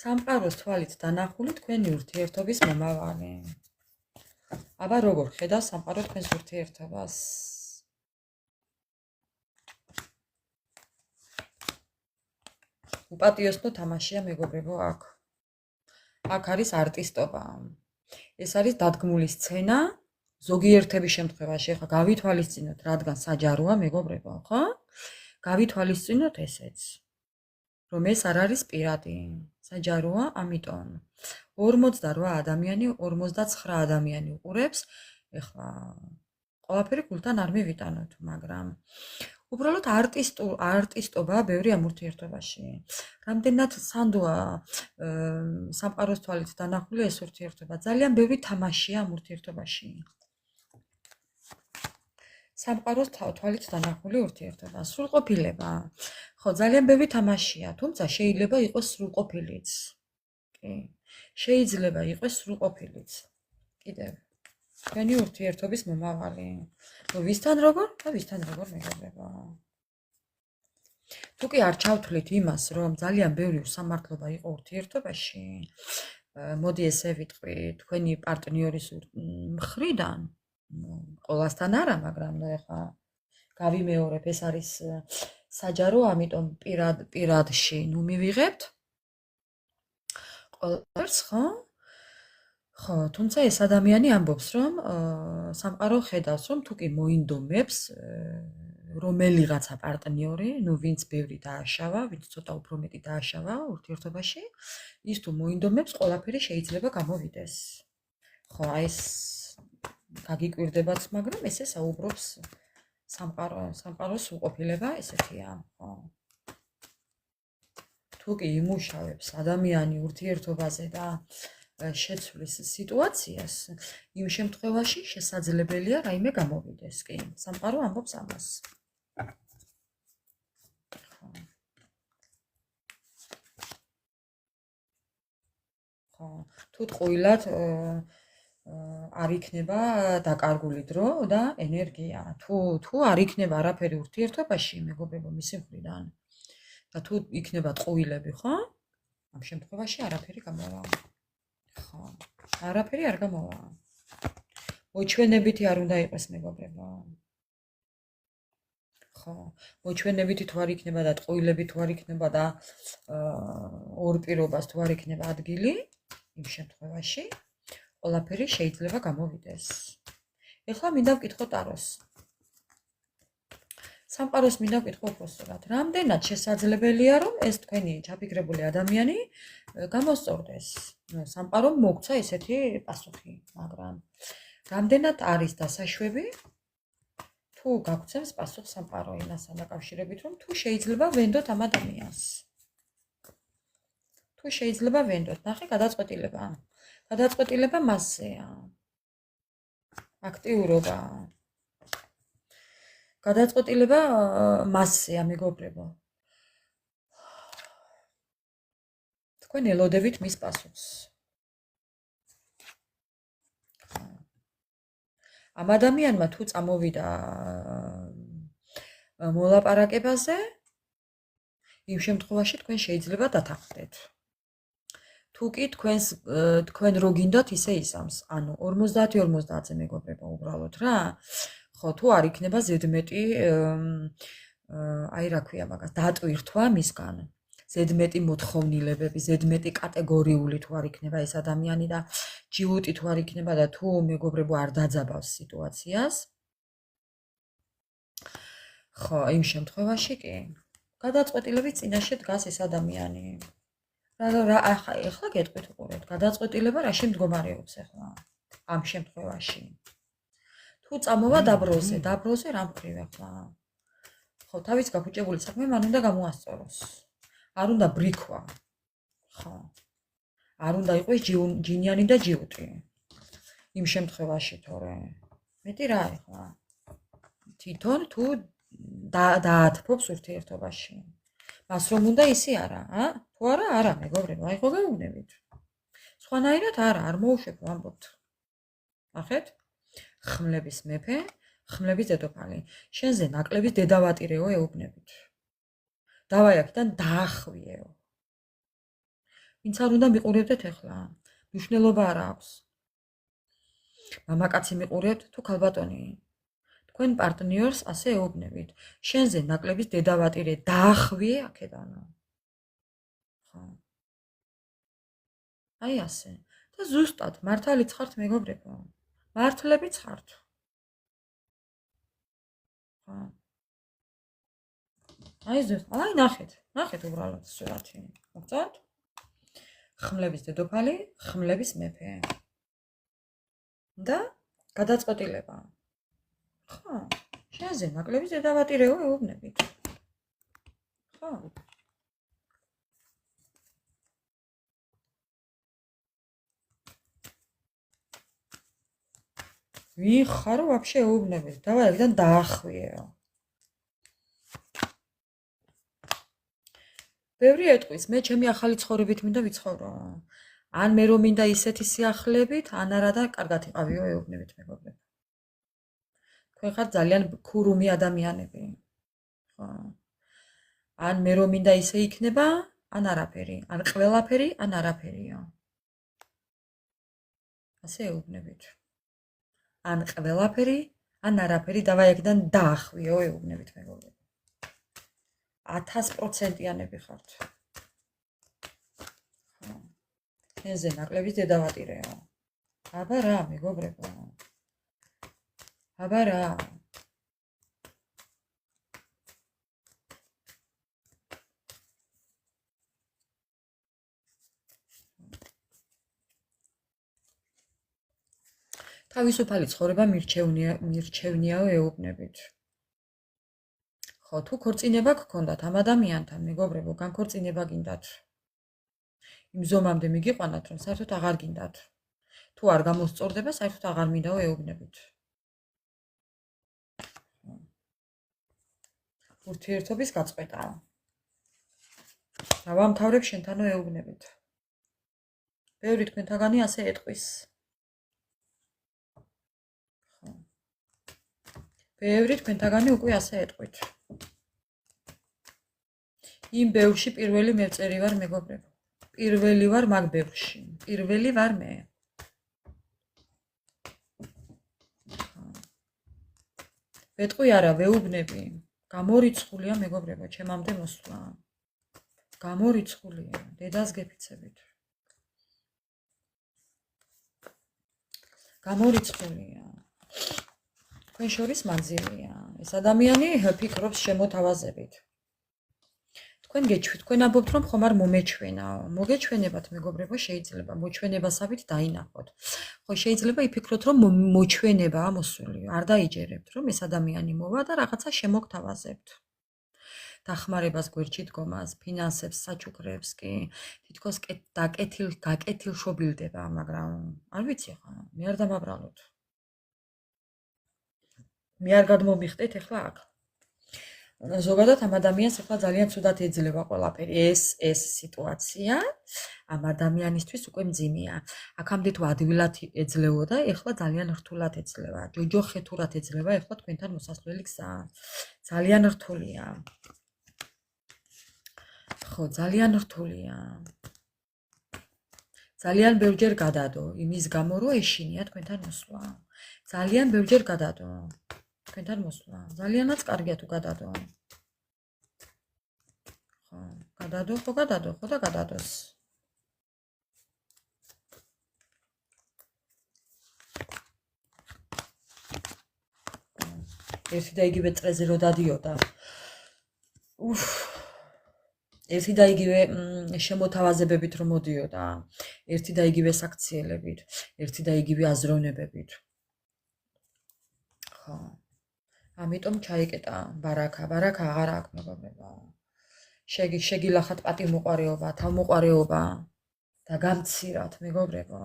სამყაროს თვალით დანახული თქვენი ურთიერთობის მომავალი. აბა როგორ ხედავს სამყარო თქვენს ურთიერთობას? უპატიოსნო თამაშია მეგობრებო აქ. აქ არის არტისტობა. ეს არის დადგმული სცენა ზოგიერთების შემთხვევაში. ახლა გავითვალისწინოთ, რადგან საჯაროა მეგობრებო, ხო? გავითვალისწინოთ ესეც. რომ ეს არ არის პირადი. საჯაროა, ამიტომ 48 ადამიანი, 49 ადამიანი უყურებს. ეხლა ყველაფერი გულთან არ მივიტანოთ, მაგრამ უბრალოდ არტისტობა ბევრი ამ ურთიერთობაში. რამდენად სანდოა სამყაროს თვალით დანახული ეს ურთიერთობა. ძალიან ბევრი თამაშია ამ ურთიერთობაში. სამყაროს თვალით დანახული ურთიერთობა. სრულყოფილება. ხო, ძალიან ბევრი თამაშია, თუმცა შეიძლება იყოს სრულყოფილიც. კი. შეიძლება იყოს სრულყოფილიც. კიდევ. თქვენი ურთიერთობის მომავალი. ნუ ვისთან როგორ და ვისთან როგორ მეგობრებო. თუ კი არ ჩავთვლით იმას, რომ ძალიან ბევრი უსამართლობა იყო ურთიერთობაში, მოდი ესე ვიტყვი, თქვენი პარტნიორის მხრიდან, ყველასთან არა, მაგრამ ეხლა გავიმეორებ, ეს არის საჯარო, ამიტომ პირადში, ნუ მივიღებთ ყველას, ხო? ხო, თუმცა ეს ადამიანი ამბობს, რომ სამყარო ხედავს, რომ თუ კი მოინდომებს რომელიღაცა პარტნიორი, ნუ ვინც ბევრი დააშავა, ვინც ცოტა უფრო მეტი დააშავა ურთიერთობაში, ის თუ მოინდომებს, ყველაფერი შეიძლება გამოვიდეს. ხო, აი ეს გაგიკვირდებათ, მაგრამ ესე საუბრობს სამყაროს უყოფილება ესეთია, ხო. თუ კი იმუშავებს ადამიანი ურთიერთობაზე და შეცვლის სიტუაციას, იმ შემთხვევაში შესაძლებელია რაიმე გამოვიდეს, კი. სამყარო ამბობს ამას. ხო. თუ თუ ტყუილად არ იქნება დაკარგული დრო და ენერგია. თუ არ იქნება არაფერი ურთიერთობაში, მეგობრებო, მისი მხრიდან და თუ იქნება ტყუილები, ხო? ამ შემთხვევაში არაფერი გამოვა. ხო, არაფერი არ გამოვა. მოჩვენებითი არ უნდა იყოს, მეგობრებო. ხო, მოჩვენებითი თუ არ იქნება და ტყუილები თუ არ იქნება და ორ პირობას თუ არ იქნება ადგილი, იმ შემთხვევაში ყველაფერი შეიძლება გამოვიდეს. ეხლა მინდა ვკითხო ტაროს. სამყაროს მინდა ვკითხო უბრალოდ, რამდენად შესაძლებელია, რომ ეს თქვენი ჩაფიქრებული ადამიანი გამოსწორდეს. სამყარომ მოგცა ესეთი პასუხი, მაგრამ რამდენად არის დასაშვები თუ გაგცემს პასუხს სამყარო იმასთან დაკავშირებით, რომ თუ შეიძლება ვენდოთ ამ ადამიანს. თუ შეიძლება ვენდოთ, ნახე გადაწყვეტილება. გადაწყვეტილება მასზეა. აქტიურობა. გადაწყვეტილება მასზეა, მეგობრებო. თქვენ ელოდებით მის პასუხს. ამ ადამიანმა თუ წამოვიდა მოლაპარაკებაზე, იმ შემთხვევაში თქვენ შეიძლება დათანხმდეთ. თუ კი თქვენ რო გინდათ ისე ისამს, ანუ 50-50-ზე მეგობრებო, უბრალოდ რა. ხო, თუ არ იქნება ზედმეტი აი რა ქვია მაგას, დატვირთვა მისგან. ზედმეტი მოთხოვნილებები, ზედმეტი კატეგორიული თუ არ იქნება ეს ადამიანი და ჯიუტი თუ არ იქნება და თუ მეგობრებო არ დაძაბავს სიტუაციას. ხო, იმ შემთხვევაში კი გადაწყვეტილების წინაშე დგას ეს ადამიანი. ახლა გეტყვით უყურეთ, გადაწყვეტილება რაში მდგომარეობს ახლა ამ შემთხვევაში. თუ წამოვა დაბროზე რა მხრივ ახლა. ხო, თავის გაფუჭებული საქმე მან უნდა გამოასწოროს. არ უნდა ბრიქვა. ხო. არ უნდა იყოს ჯინიანი და ჯიუტი. იმ შემთხვევაში თორე მეტი რა ახლა. თვითონ თუ დაათფობს ურთიერთობაში. მას რომ უნდა ისი არა, თუ არა, არა, მეგობრებო, აი ხო გაუგნებით. სხვანაირად არა, არ მოუშვებ ვამბობთ. ნახეთ? ხმლების მეფე, ხმლების დედოფალი. შენზე ნაკლების დედავატირეო ეუბნებით. დავაი აქედან დაახვიეო. ვინც არ უნდა მიყურებდეთ ახლა. მნიშვნელობა არ აქვს. მამაკაცი მიყურებთ თუ ქალბატონი. თქვენ პარტნიორს ასე ეუბნებით. შენზე ნაკლების დედავატირე დაახვიე აქედანო. ხო. აი ასე. და ზუსტად მართალიც ხართ მეგობრებო. მართლებიც ხართ. ხო. აი ნახეთ უბრალოდ სურათი. მოგწონთ? ხმლების დედოფალი, ხმლების მეფე. და გადაწყვეტილება. ხო, შენზე ნაკლების დედავატირეო ეუბნებით. ხო. ვინ ხარო ვაფშე ეუბნებით? დავაი აქედან დაახვიეო. ბევრი ეტყვის, მე ჩემი ახალი ცხოვრებით მინდა ვიცხოვრო. ან მე რომ მინდა ისეთი სიახლეებით, ან არა და კარგად იყავიო ეუბნებით მეგობრებო. თქვენ ხართ ძალიან ქურუმი ადამიანები. ხო. ან მე რომ მინდა ისე იქნება, ან არაფერი, ან ყველაფერი, ან არაფერიო. ასე ეუბნებით. ან ყველაფერი, ან არაფერი, დავაი აქედან დაახვიეო ეუბნებით მეგობრებო. 1000%-იანები ხართ. ხო. შენზე ნაკლების დედავატირეო. აბა რა, მეგობრებო. აბა რა. თავისუფალი ცხოვრება მირჩევნიაო ეუბნებით. ხო, თუ ქორწინება გქონდათ ამ ადამიანთან, მეგობრებო, განქორწინება გინდათ. იმ ზომამდე მიგიყვანათ, რომ საერთოდ აღარ გინდათ. თუ არ გამოსწორდება, საერთოდ აღარ მინდაო ეუბნებით. ურთიერთობის გაწყვეტა. დავამთავრებ შენთანო ეუბნებით. ბევრი თქვენთაგანი ასე ეტყვის. ხო. ბევრი თქვენთაგანი უკვე ასე ეტყვით. იმ ბევრში პირველი მევწერი ვარ, მეგობრებო. პირველი ვარ მაგ ბევრში. პირველი ვარ მე. ვეტყვი არა, ვეუბნები. გამორიცხულია, მეგობრებო, ჩემამდე მოსვლა. გამორიცხულია, დედას გეფიცებით. გამორიცხულია. თქვენ შორის მანძილია. ეს ადამიანი ფიქრობს შემოთავაზებით. თქვენ გეჩვით, თქვენ ამბობთ, რომ ხომ არ მომეჩვენაო. მოგეჩვენებათ, მეგობრებო, შეიძლება მოჩვენებასავით დაინახოთ. ხო, შეიძლება იფიქროთ, რომ მოჩვენებაა მოსული. არ დაიჯერებთ, რომ ეს ადამიანი მოვა და რაღაცა შემოგთავაზებთ. დახმარებას, გვერდში დგომას, ფინანსებს, საჩუქრებს კი თითქოს გაკეთილშობილდება, მაგრამ არ ვიცი ხა, მე არ დამაბრალოთ. მე არ გადმომიხდეთ ახლა აქ. ზოგადად ამ ადამიანს ახლა ძალიან ცუდად ეძლევა ყველაფერი. ეს სიტუაცია ამ ადამიანისთვის უკვე მძიმეა. აქამდე თუ ადვილად ეძლეოდა, ახლა ძალიან რთულად ეძლევა. ჯოჯოხეთურად ეძლევა ახლა თქვენთან მოსასვლელი გზა. ძალიან რთულია. ხო, ძალიან რთულია. ძალიან ბევრჯერ გადადო, იმის გამო რომ ეშინია თქვენთან მოსვლა. ძალიან ბევრჯერ გადადო. თქვენთან მოსვლა. ძალიანაც კარგია თუ გადადო. ხო, გადადო, ხო და გადადოს. ერთი და იგივე წრეზე რო დადიოდა. ერთი და იგივე შემოთავაზებებით რომ მოდიოდა, ერთი და იგივე საქციელებით, ერთი და იგივე აზროვნებებით. ხო. ამიტომ ჩაიკეტა ბარაკა აღარ აქვს, მეგობრებო. შეგილახათ პატივმოყვარეობა, თავმოყვარეობა და გამცირათ, მეგობრებო.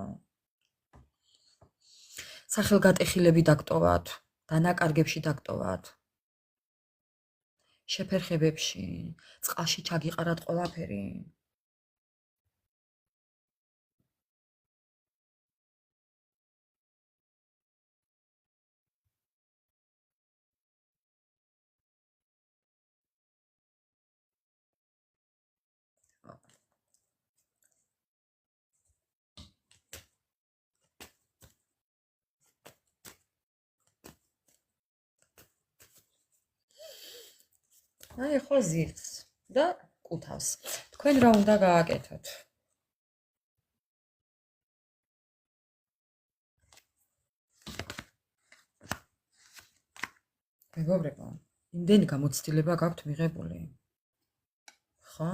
სახელგატეხილები დაგტოვათ, დანაკარგებში დაგტოვათ. შეფერხებებში, წყალში ჩაგიყარათ ყველაფერი. აი ხო ზირს და კუთავს. თქვენ რა უნდა გააკეთოთ? მეგობრებო, იმდენი გამოცდილება გაქვთ მიღებული. ხო?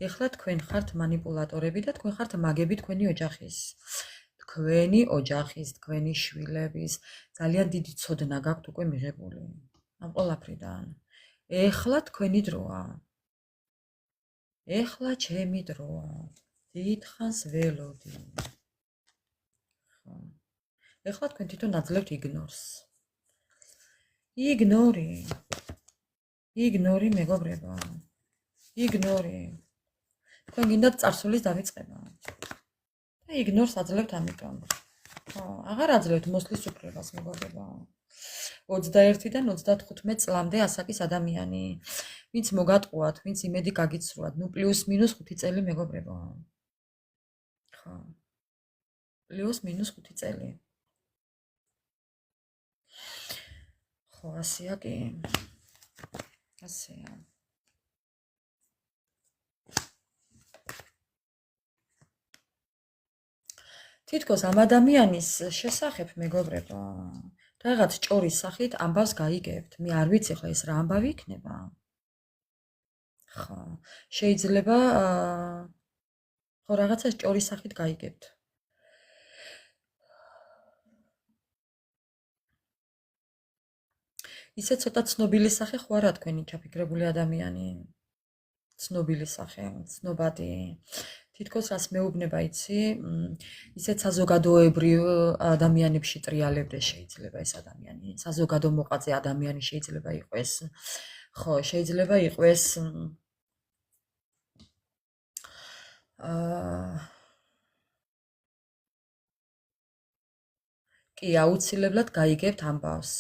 ეხლა თქვენ ხართ მანიპულატორები და თქვენ ხართ მაგები თქვენი ოჯახის. თქვენი ოჯახის, თქვენი შვილების ძალიან დიდი ცოდნა გაქვთ უკვე მიღებული. ამ ყველაფრიდან. ეხლა თქვენი დროა. ეხლა ჩემი დროა. დიდხანს ველოდი. ხო. ეხლა თქვენ თვითონ აძლევთ იგნორს. იგნორი, მეგობრებო. იგნორი. თქვენ გინდათ წარსულის დავიწყება. და იგნორს აძლევთ ამიტომ. ხო, აღარ აძლევთ მოსლის უფლებას, მეგობრებო. 21-დან 35 წლამდე ასაკის ადამიანი, ვინც მოგატყუათ, ვინც იმედი გაგიცრუათ, ნუ პლუს-მინუს 5 წელი, მეგობრებო. ხო. პლუს-მინუს 5 წელი. ხო, ასეა კი. ასეა. თითქოს ამ ადამიანის შესახებ, მეგობრებო, რაღაც ჭორის სახით ამბავს გაიგებთ. მე არ ვიცი ხა ეს რა ამბავი იქნება. ხო, შეიძლება ხო რაღაცა ჭორის სახით გაიგებთ. ისე ცოტა ცნობილი სახე ხო არა თქვენი ჩაფიქრებული ადამიანი. ცნობილი სახე, ცნობადი. თითქოს რას მეუბნება იცი, ისეთ საზოგადოებრივ ადამიანებში ტრიალებდეს შეიძლება ეს ადამიანი. საზოგადო მოყაწე ადამიანი შეიძლება იყოს. ხო, შეიძლება იყოს კი, აუცილებლად გაიგებთ ამბავს.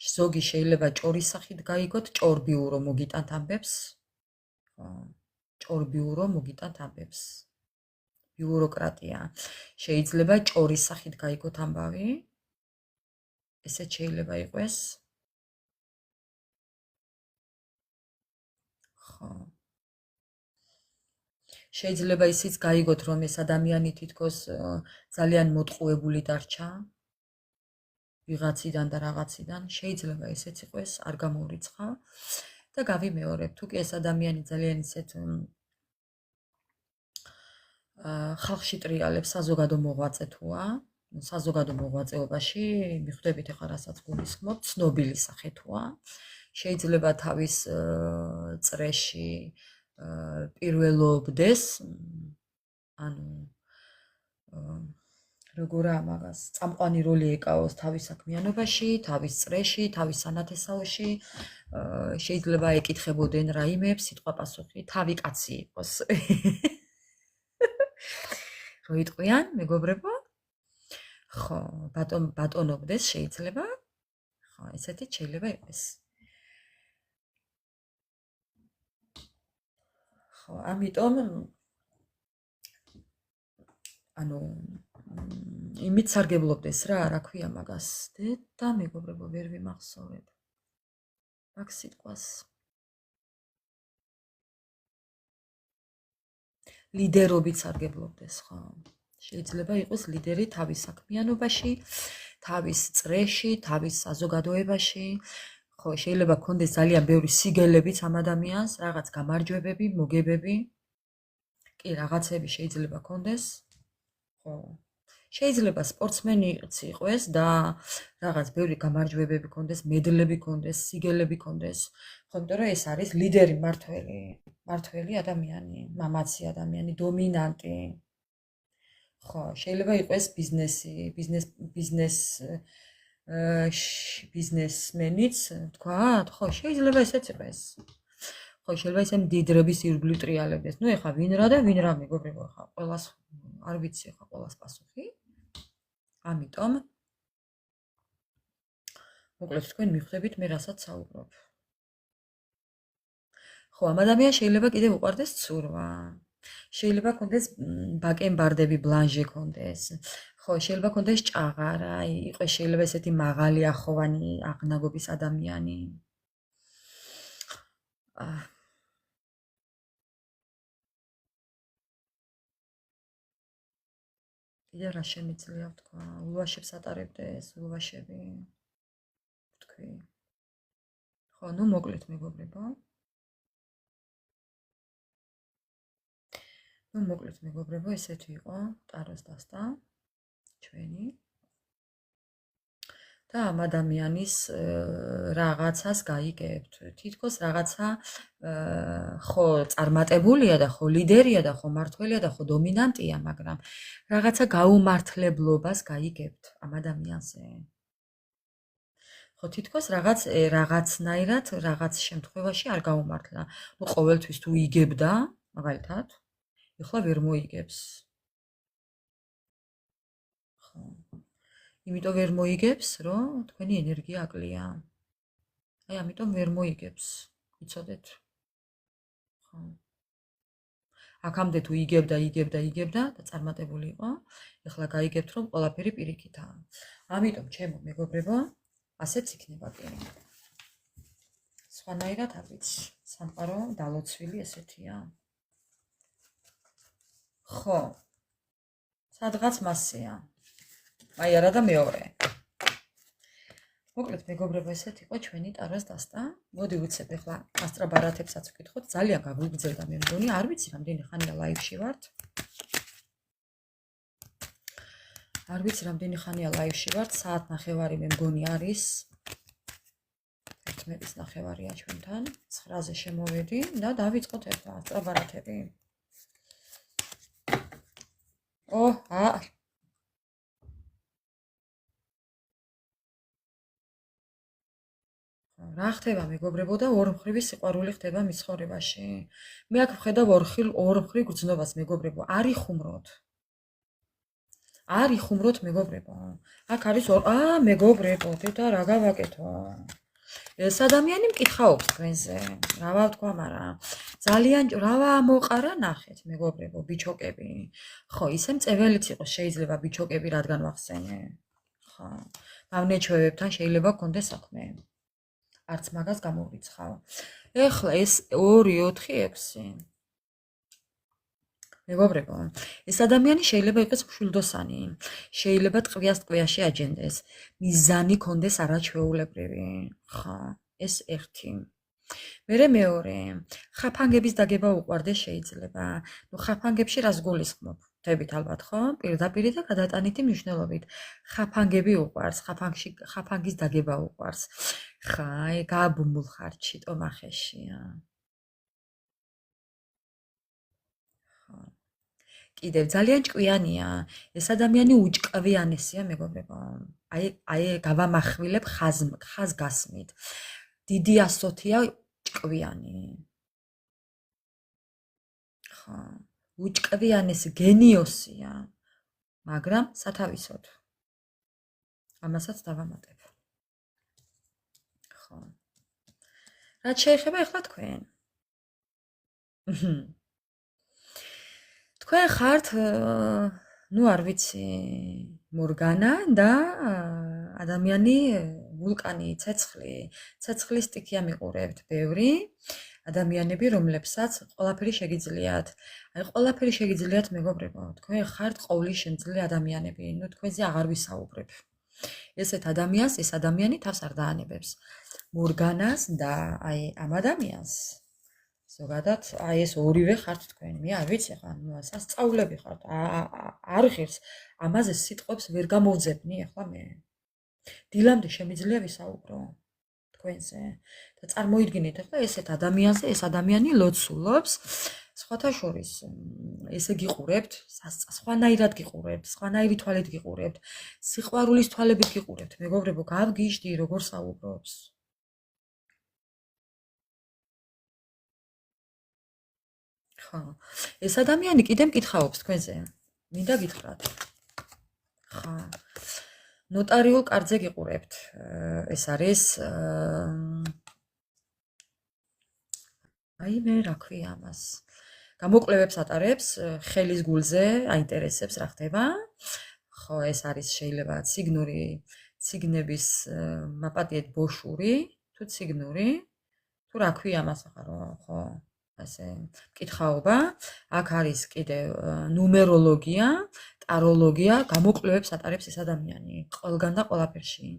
ზოგი შეიძლება ჭორის სახით გაიგოთ, ჭორბიურო მოგიტანთ ამბებს. ხო, ჭორბიურო მოგიტანთ ამბებს. ბიუროკრატია. შეიძლება ჭორის სახით გაიგოთ ამბავი. ესეც შეიძლება იყოს. ხო. შეიძლება ისიც გაიგოთ, რომ ეს ადამიანი თითქოს ძალიან მოტყუებული დარჩა ვიღაციდან და რაღაციდან. შეიძლება ესეც იყოს, არ გამოვრიცხავ და გავიმეორებ. თუ კი ეს ადამიანი ძალიან ისეთ ხალხში ტრიალებს, საზოგადო მოღვაწე თუა, საზოგადო მოღვაწეობაში მიხვდებით ახლა რასაც გულისხმობ, ცნობილი სახე თუა, შეიძლება თავის წრეში პირველობდეს, ანუ როგორა მაგას წამყვანი როლი ეკავოს თავის საქმიანობაში, თავის წრეში, თავის სანათესაოში, შეიძლება ეკითხებოდნენ რაიმებს, სიტყვა პასუხი, თავი კაცი იყოს. რო იტყვიან, მეგობრებო? ხო, ბატონობდეს შეიძლება. ხო, ესეთი შეიძლება იყოს. ხო, ამიტომ ანუ იმით სარგებლობდეს რა, რა ქვია მაგას? და მეგობრებო, ვერ ვიმახსოვრებ. მაგ სიტყვას. ლიდერობით სარგებლობდეს, ხო. შეიძლება იყოს ლიდერი თავის საქმიანობაში, თავის წრეში, თავის საზოგადოებაში. ხო, შეიძლება გქონდეს ძალიან ბევრი სიგელებიც ამ ადამიანს, რაღაც გამარჯვებები, მოგებები. კი, რაღაცები შეიძლება გქონდეს. ხო. შეიძლება სპორტსმენიც იყოს და რაღაც ბევრი გამარჯვებები გქონდეს, მედლები გქონდეს, სიგელები გქონდეს. ხო, იმიტომ რომ ეს არის ლიდერი, მართველი ადამიანი, მამაცი ადამიანი, დომინანტი. ხო, შეიძლება იყოს ბიზნესმენიც, თქვათ, ხო, შეიძლება ესეც იყოს. ხო, შეიძლება ისე მდიდრების ირგვლივ ტრიალებდეს. ნუ ეხლა ვინ რა და ვინ რა მეგობრებო, ეხლა ყველას არ ვიცი ეხლა ყველას პასუხი. ამიტომ მოკლედ თქვენ მიხვდებით მე რასაც საუბრობ. ხო, ამ ადამიანს შეიძლება კიდევ უყვარდეს ცურვა. შეიძლება გქონდეს ბაკენბარდები, ბლანჟე გქონდეს. ხო, შეიძლება გქონდეს ჭაღარა, იყოს შეიძლება ესეთი მაღალი ახოვანი აღნაგობის ადამიანი. კიდევ რა შემიძლია ვთქვა? ულვაშებს ატარებდეს, ულვაშები. თქვი. ხო, ნუ მოკლედ მეგობრებო. ნუ მოკლედ მეგობრებო, ესეთი იყო ტაროს დასტა ჩვენი. და ამ ადამიანის რაღაცას გაიგებთ. თითქოს რაღაცა ხო წარმატებულია და ხო ლიდერია და ხო მმართველია და ხო დომინანტია, მაგრამ რაღაცა გაუმართლებლობას გაიგებთ ამ ადამიანზე. ხო, თითქოს რაღაცნაირად რაღაც შემთხვევაში არ გაუმართლა. ნუ ყოველთვის თუ იგებდა, მაგალითად, ეხლა ვერ მოიგებს. ხო. იმიტომ ვერ მოიგებს, რომ თქვენი ენერგია აკლია. აი, ამიტომ ვერ მოიგებს. იცოდეთ? ხო. აქამდე თუ იგებდა და წარმატებული იყო, ეხლა გაიგებთ, რომ ყველაფერი პირიქითაა. ამიტომ, ჩემო მეგობრებო, ასეც იქნება კი. სხვანაირად არ ვიცი. სამყარო დალოცვილი ესეთია. ხო. სადღაც მასეა. აი არა და მეორე. მოკლედ მეგობრებო, ესეთ იყო ჩვენი ტაროს დასტა. მოდი ვუცებ ახლა ასტრაბარათებსაც ვკითხოთ. ძალიან გაგვიგრძელდა მე მგონი, არ ვიცი რამდენი ხანია ლაივში ვართ. არ ვიცი რამდენი ხანია ლაივში ვართ, საათ ნახევარი მე მგონი არის. 11-ის ნახევარია ჩვენთან. 9-ზე შემოვედი და დავიწყოთ ახლა ასტრაბარათები. რა ხდება მეგობრებო და ორმხრივი სიყვარული ხდება მის ცხოვრებაში. მე აქ ვხედავ ორმხრივ გრძნობას მეგობრებო, არ იხუმროთ. არ იხუმროთ მეგობრებო. აქ არის მეგობრებო, დედა რა გავაკეთო? ეს ადამიანი მკითხაობს თქვენზე. რა ვთქვა, მაგრამ ძალიან რა მოყარა ნახეთ, მეგობრებო, ბიჩოკები. ხო, ისე მწეველიც იყოს შეიძლება ბიჩოკები, რადგან ვახსენე. ხო. მავნეჩვევებთან შეიძლება გქონდეს საქმე. არც მაგას გამოვიცხავ. ეხლა ეს 2 4 6 მეგობრებო, ეს ადამიანი შეიძლება იყოს მშვილდოსანი, შეიძლება ტყვიას ტყვიაში აჯენდეს, მიზანი კონდეს არაჩვეულებრივი. ხო, ეს ერთი. მერე მეორე, ხაფანგების დაგება უყვარდეს შეიძლება. ნუ ხაფანგებში რას გულისხმობ? ვთებით ალბათ, ხო? პირდაპირ და გადატანითი მნიშვნელობით. ხაფანგები უყვარს, ხაფანგის დაგება უყვარს. ხა, გაბმულ ხარ ჩიტო მახეშია. კიდევ ძალიან ჭკვიანია. ეს ადამიანი უჭკვიანესია, მეგობრებო. აი გავამახვილებ ხაზგასმით. დიდი ასოთია ჭკვიანი. ხო, უჭკვიანესი გენიოსია, მაგრამ სათავისოდ. ამასაც დავამატებ. ხო. რაც შეეხება ახლა თქვენ. თქვენ ხართ, ნუ არ ვიცი, მორგანა და ადამიანი ვულკანი, ცეცხლი. ცეცხლის სტიქია მიყურებთ ბევრი ადამიანები, რომლებსაც ყველაფერი შეგიძლიათ. აი ყველაფერი შეგიძლიათ, მეგობრებო. თქვენ ხართ ყოვლის შემძლე ადამიანები. ნუ თქვენზე აღარ ვისაუბრებ. ესეთ ადამიანს ეს ადამიანი თავს არ დაანებებს. მორგანას და აი ამ ადამიანს ზოგადად აი ეს ორივე ხართ თქვენ. მე არ ვიცი ხა, ნუ სასწაულები ხართ. არ ღირს ამაზე სიტყვებს ვერ გამოვძებნი ახლა მე. დილამდე შემიძლია ვისაუბრო თქვენზე და წარმოიდგინეთ ახლა ესეთ ადამიანზე ეს ადამიანი ლოცულობს სხვათა შორის ესე გიყურებთ, სხვანაირად გიყურებთ, სხვანაირი თვალით გიყურებთ, სიყვარულის თვალებით გიყურებთ, მეგობრებო, გავგიჟდი როგორ საუბრობს. ხო, ეს ადამიანი კიდე მკითხაობს თქვენზე. მინდა გითხრათ. ხო. ნოტარიულ კარდზე გიყურებთ. ეს არის აი მე რა ქვია ამას. გამოკვლევებს ატარებს ხელის გულზე, აინტერესებს რა ხდება. ხო, ეს არის შეიძლება ციგნების მაპატიეთ ბოშური, თუ ციგნური, თუ რა ქვია ამას ახლა, ხო, ასე მკითხაობა. აქ არის კიდე ნუმეროლოგია, ტაროლოგია, გამოკვლევებს ატარებს ეს ადამიანი ყველგან და ყველაფერში.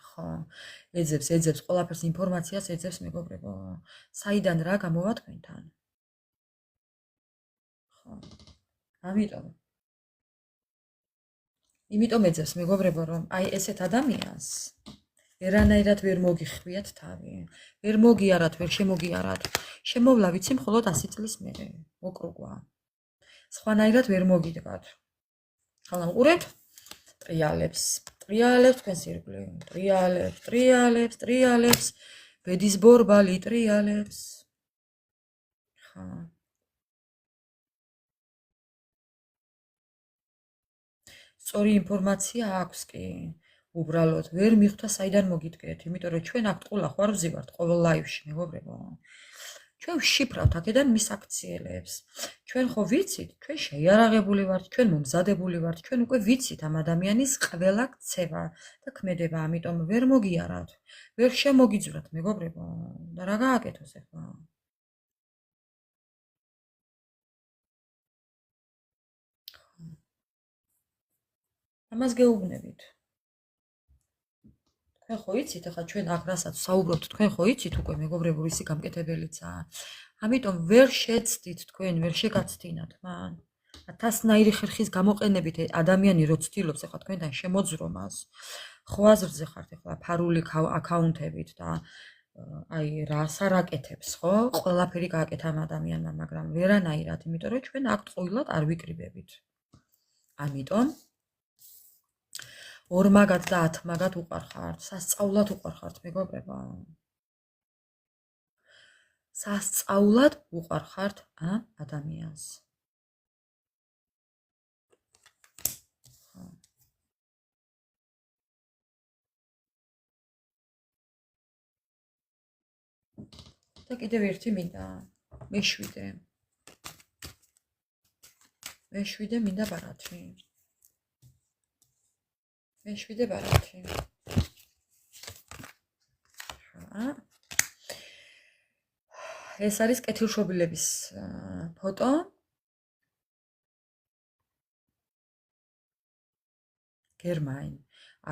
ხო, ეძებს ყველაფერს ინფორმაციას ეძებს, მეგობრებო. საიდან რა გამოვა თქვენთან? ხო. იმიტომ ეძებს, მეგობრებო, რომ აი ესეთ ადამიანს ვერანაირად ვერ მოგიხვიათ თავი. ვერ მოგიარათ, ვერ შემოგიარათ. შემოვლა ვიცი მხოლოდ 100 წლის მერე. მოკრუგვა. სხვანაირად ვერ მოგიდგათ. ხალხ უყურებთ? ტრიალებს თქვენს ირგვლივ. ტრიალებს. ბედის ბორბალი ტრიალებს. ხა. სწორი ინფორმაცია აქვს კი. უბრალოდ ვერ მიხვდა საიდან მოგიდგეთ, იმიტომ რომ ჩვენ აქ ტყულა ხوار ვზივართ ყოველ ლაივში, მეგობრებო. ჩვენ ვშიფრავთ აქედან მის აქციელებს. ჩვენ ხო ვიცით, ჩვენ შეიარაღებული ვართ, ჩვენ მომზადებული ვართ, ჩვენ უკვე ვიცით ამ ადამიანის ყველა ქცევა და ქმედება, ამიტომ ვერ მოგიარათ, ვერ შემოგიძვრათ, მეგობრებო. და რა გააკეთოს ახლა? ამას გეუბნებით. თქვენ ხო იცით, ახლა ჩვენ აქ რასაც საუბრობთ, თქვენ ხო იცით უკვე, მეგობრებო, ისი გამკეთებელიცაა. ამიტომ ვერ შეცდით თქვენ, ვერ შეგაცდინათ მან. 1000-ნაირი ხერხის გამოყენებით ადამიანი რო ცდილობს ახლა თქვენთან შემოძრომას, ხო აზრზე ხართ ახლა ფარული აკაუნტებით და აი რას არაკეთებს, ხო? ყველაფერი გააკეთა ამ ადამიანმა, მაგრამ ვერანაირად, იმიტომ რომ ჩვენ აქ ტყუილად არ ვიკრიბებით. ამიტომ ორმაგად და 10 მაგად უყარხართ, სასწაულად უყარხართ, მეგობრებო. სასწაულად უყარხართ ამ ადამიანს. და კიდევ ერთი მინდა. მე-7. მე-7 მინდა ბარათი. მე-7 ბარათი. ეს არის კეთილშობილების ფოტო. გერმანი.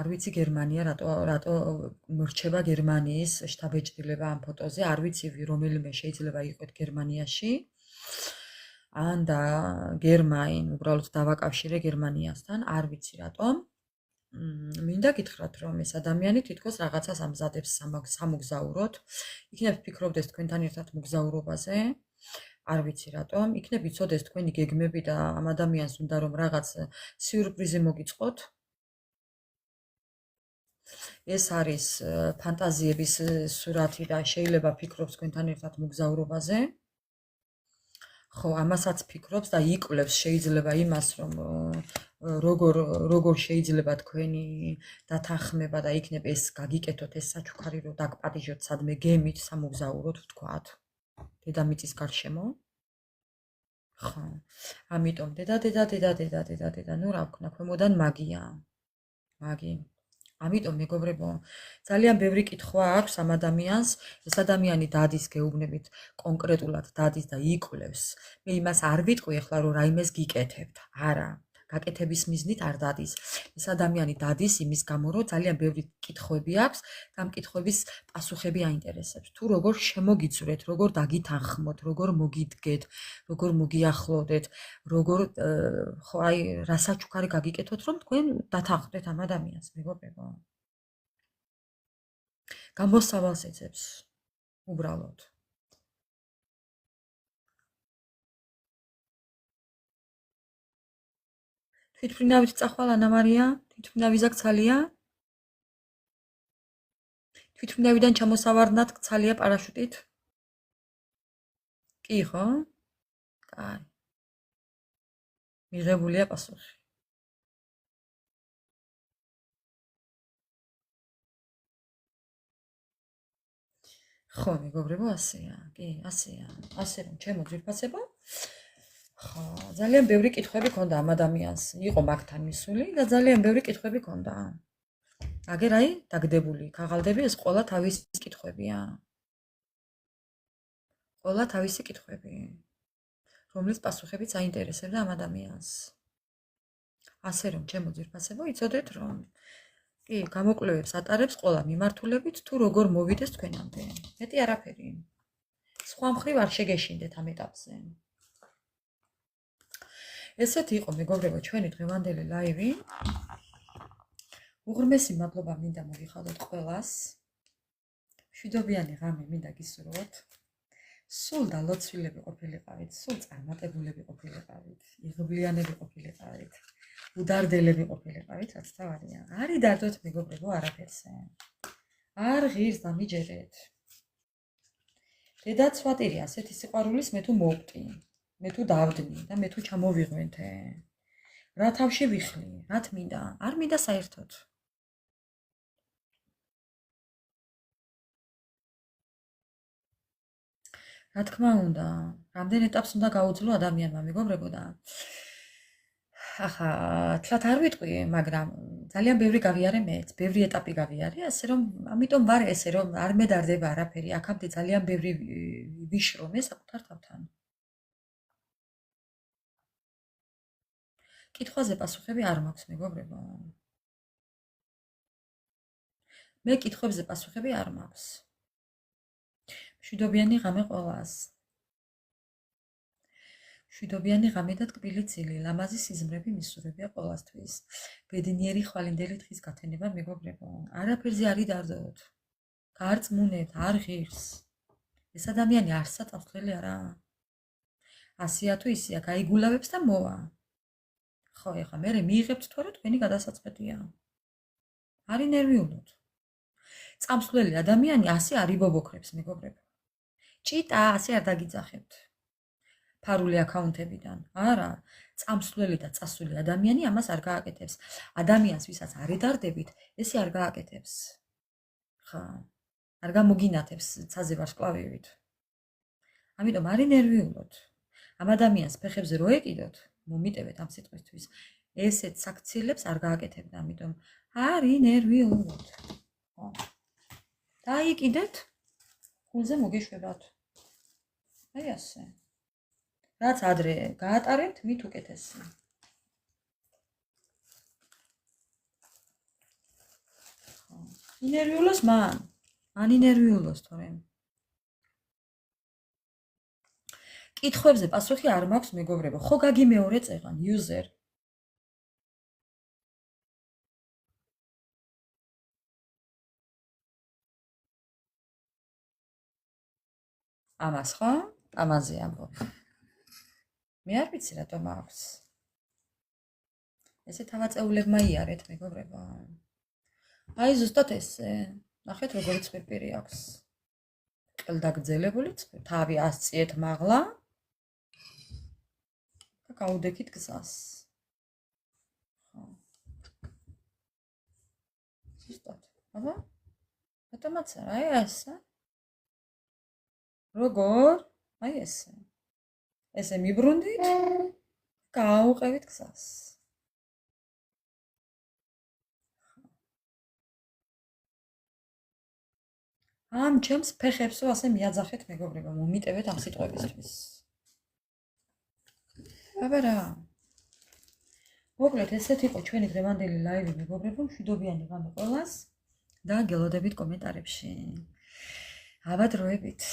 არ ვიცი გერმანია რატო მრჩება გერმანიის შტაბ-ბიჭდილება ამ ფოტოზე. არ ვიცი რომელიმე შეიძლება იყოს გერმანიაში. ან და გერმანი უბრალოდ დავაკავშირე გერმანიასთან. არ ვიცი რატომ. მინდა გითხრათ რომ ეს ადამიანი თითქოს რაღაცას ამზადებს სამოგზაუროდ. იქნებ ფიქრობდეს თქვენთან ერთად მოგზაურობაზე. არ ვიცი რატომ. იქნებ იცოდეს თქვენი გეგმები და ამ ადამიანს უნდა რომ რაღაც სიურპრიზი მოგიწყოთ. ეს არის ფანტაზიების სურათი და შეიძლება ფიქრობს თქვენთან ერთად მოგზაურობაზე. ხო, ამასაც ფიქრობს და იკვლევს შეიძლება იმას, რომ როგორ შეიძლება თქვენი დათანხმება და იქნებ ეს გაგიკეთოთ ეს საჩუქარი, რომ დაგპატიჟოთ სადმე გემით სამოგზაუროდ ვთქვათ. დედამიწის გარშემო. ხო. ამიტომ დედა, ნუ რა ვქნა, ქვემოდან მაგია. მაგი. ამიტომ მეგობრებო, ძალიან ბევრი კითხვა აქვს ამ ადამიანს. ეს ადამიანი დადის გეუბნებით, კონკრეტულად დადის და იკვლევს. მე იმას არ ვიტყვი ახლა რომ რაიმეს გიკეთებთ. არა, გაკეთების მიზნით არ დადის. ეს ადამიანი დადის იმის გამო, რომ ძალიან ბევრი კითხვები აქვს და ამ კითხვების პასუხები აინტერესებს. თუ როგორ შემოგიწვრეთ, როგორ დაგითანხმოთ, როგორ მოგიდგეთ, როგორ მოგიახლოვდეთ, როგორ ხო აი რა საჩუქარი გაგიკეთოთ, რომ თქვენ დათანხმდეთ ამ ადამიანს, მეგობრებო. გამოსავალს ეძებს უბრალოდ. თვითმფრინავით წახვალ ანა მარია? თვითმფრინავი ზაქცალია? თვითმფრინავიდან ჩამოსავარდნად ცალია პარაშუტით? კი ხო? კაი. მიღებულია პასუხი. ხო, მეგობრებო, ასეა. კი, ასეა. ასე რომ ჩემო ძვირფასებო. ხო, ძალიან ბევრი კითხვები ქონდა ამ ადამიანს. იყო მაგთან მისული და ძალიან ბევრი კითხვები ქონდა. აგერ აი, დაგდებული, ქაღალდები ეს ყველა თავისი კითხვებია. ყველა თავისი კითხვები. რომლის პასუხებიც აინტერესებდა ამ ადამიანს. ასე რომ ჩემო ძვირფასებო, იცოდეთ რომ კი, გამოკვლევებს ატარებს ყველა მიმართულებით თუ როგორ მოვიდეს თქვენამდე. მეტი არაფერი. სხვა მხრივ არ შეგეშინდეთ ამ ეტაპზე. ესეთი იყო მეგობრებო ჩვენი დღევანდელი ლაივი. უღრმესი მადლობა მინდა მოგიხადოთ ყველას. მშვიდობიანი ღამე მინდა გისურვოთ. სულ დალოცვილები ყოფილიყავით, სულ წარმატებულები ყოფილიყავით, იღბლიანები ყოფილიყავით, უდარდელები ყოფილიყავით, რაც თავარია. არ იდარდოთ მეგობრებო არაფერზე. არ ღირს დამიჯერეთ. დედა ცვატირი ასეთი სიყვარულის მე თუ მოვტი. მე თუ დავდნი და მე თუ ჩამოვიღვენთე. რა თავში ვიხლი, რა მინდა? არ მინდა საერთოდ. რა თქმა უნდა, რამდენ ეტაპს უნდა გაუძლო ადამიანმა მეგობრებო და ახლა თლათ არ ვიტყვი, მაგრამ ძალიან ბევრი გავიარე მეც, ბევრი ეტაპი გავიარე, ასე რომ ამიტომ ვარ ესე რომ არ მედარდება არაფერი, აქამდე ძალიან ბევრი ვიშრო მე საკუთარ თავთან. კითხვაზე პასუხები არ მაქვს მეგობრებო. მე კითხვებზე პასუხები არ მაქვს. მშვიდობიანი ღამე ყველას. მშვიდობიანი ღამე და ტკბილი წილი, ლამაზი სიზმრები მისურვებია ყველასთვის. ბედნიერი ხვალინდელი დღის გათენება მეგობრებო. არაფერზე არ იდარდოთ. გარწმუნებთ, არ ღირს. ეს ადამიანი არსა წამსვლელი არა. ასია თუ ისია, გაიგულავებს და მოვა. ხო, ეხლა მე მიიღებთ თუ არა თქვენი გადასაწყვეტია. არ ინერვიულოთ. წამსვლელი ადამიანი ასე არ იბობოქრებს მეგობრებო. ჭიტა ასე არ დაგიძახებთ. ფარული აკაუნტებიდან. არა, წამსვლელი და წასული ადამიანი ამას არ გააკეთებს. ადამიანს ვისაც არ ედარდებით, ესე არ გააკეთებს. ხა, არ გამოგინათებს ცაზე ვარსკვლავივით. ამიტომ არის ნერვიულოთ. ამ ადამიანს ფეხებზე რო ეკიდოთ, მომიტევეთ ამ სიტყვისთვის, ესეთ საქციელებს არ გააკეთებთ, ამიტომ არის ნერვიულოთ. ხო. დაიკიდეთ, ხულზე მოგეშვებათ. აი ასე. რაც ადრე გაატარებთ, მით უკეთესი. ხო. ინერვიულოს მან ინერვიულოს თორემ. კითხვებზე პასუხი არ მაქვს მეგობრებო. ხო გაგიმეორე წეღან, user. ამას ხო? ამაზე ამბობ. მე არ ვიცი რატომ აქვს. ესე თავაწეულებმა იარეთ მეგობრებო. აი ზუსტად ესე. ნახეთ როგორი ცხვირპირი აქვს. ყელდაგძელებული თავი ასწიეთ მაღლა. და გაუდექით გზას. ხო. ზუსტად. აბა? რატომაც არა, აი ესე. როგორ? აი ესე. ესე მიბრუნდით. გააუყევით გზას. ამ ჩემს ფეხებსო ასე მიაძახეთ მეგობრებო, მომიტევეთ ამ სიტყვებისთვის. აბა რა. მოკლედ ესეთ იყო ჩვენი დღევანდელი ლაივი მეგობრებო, მშვიდობიანი ღამე ყველას და გელოდებით კომენტარებში. აბა დროებით.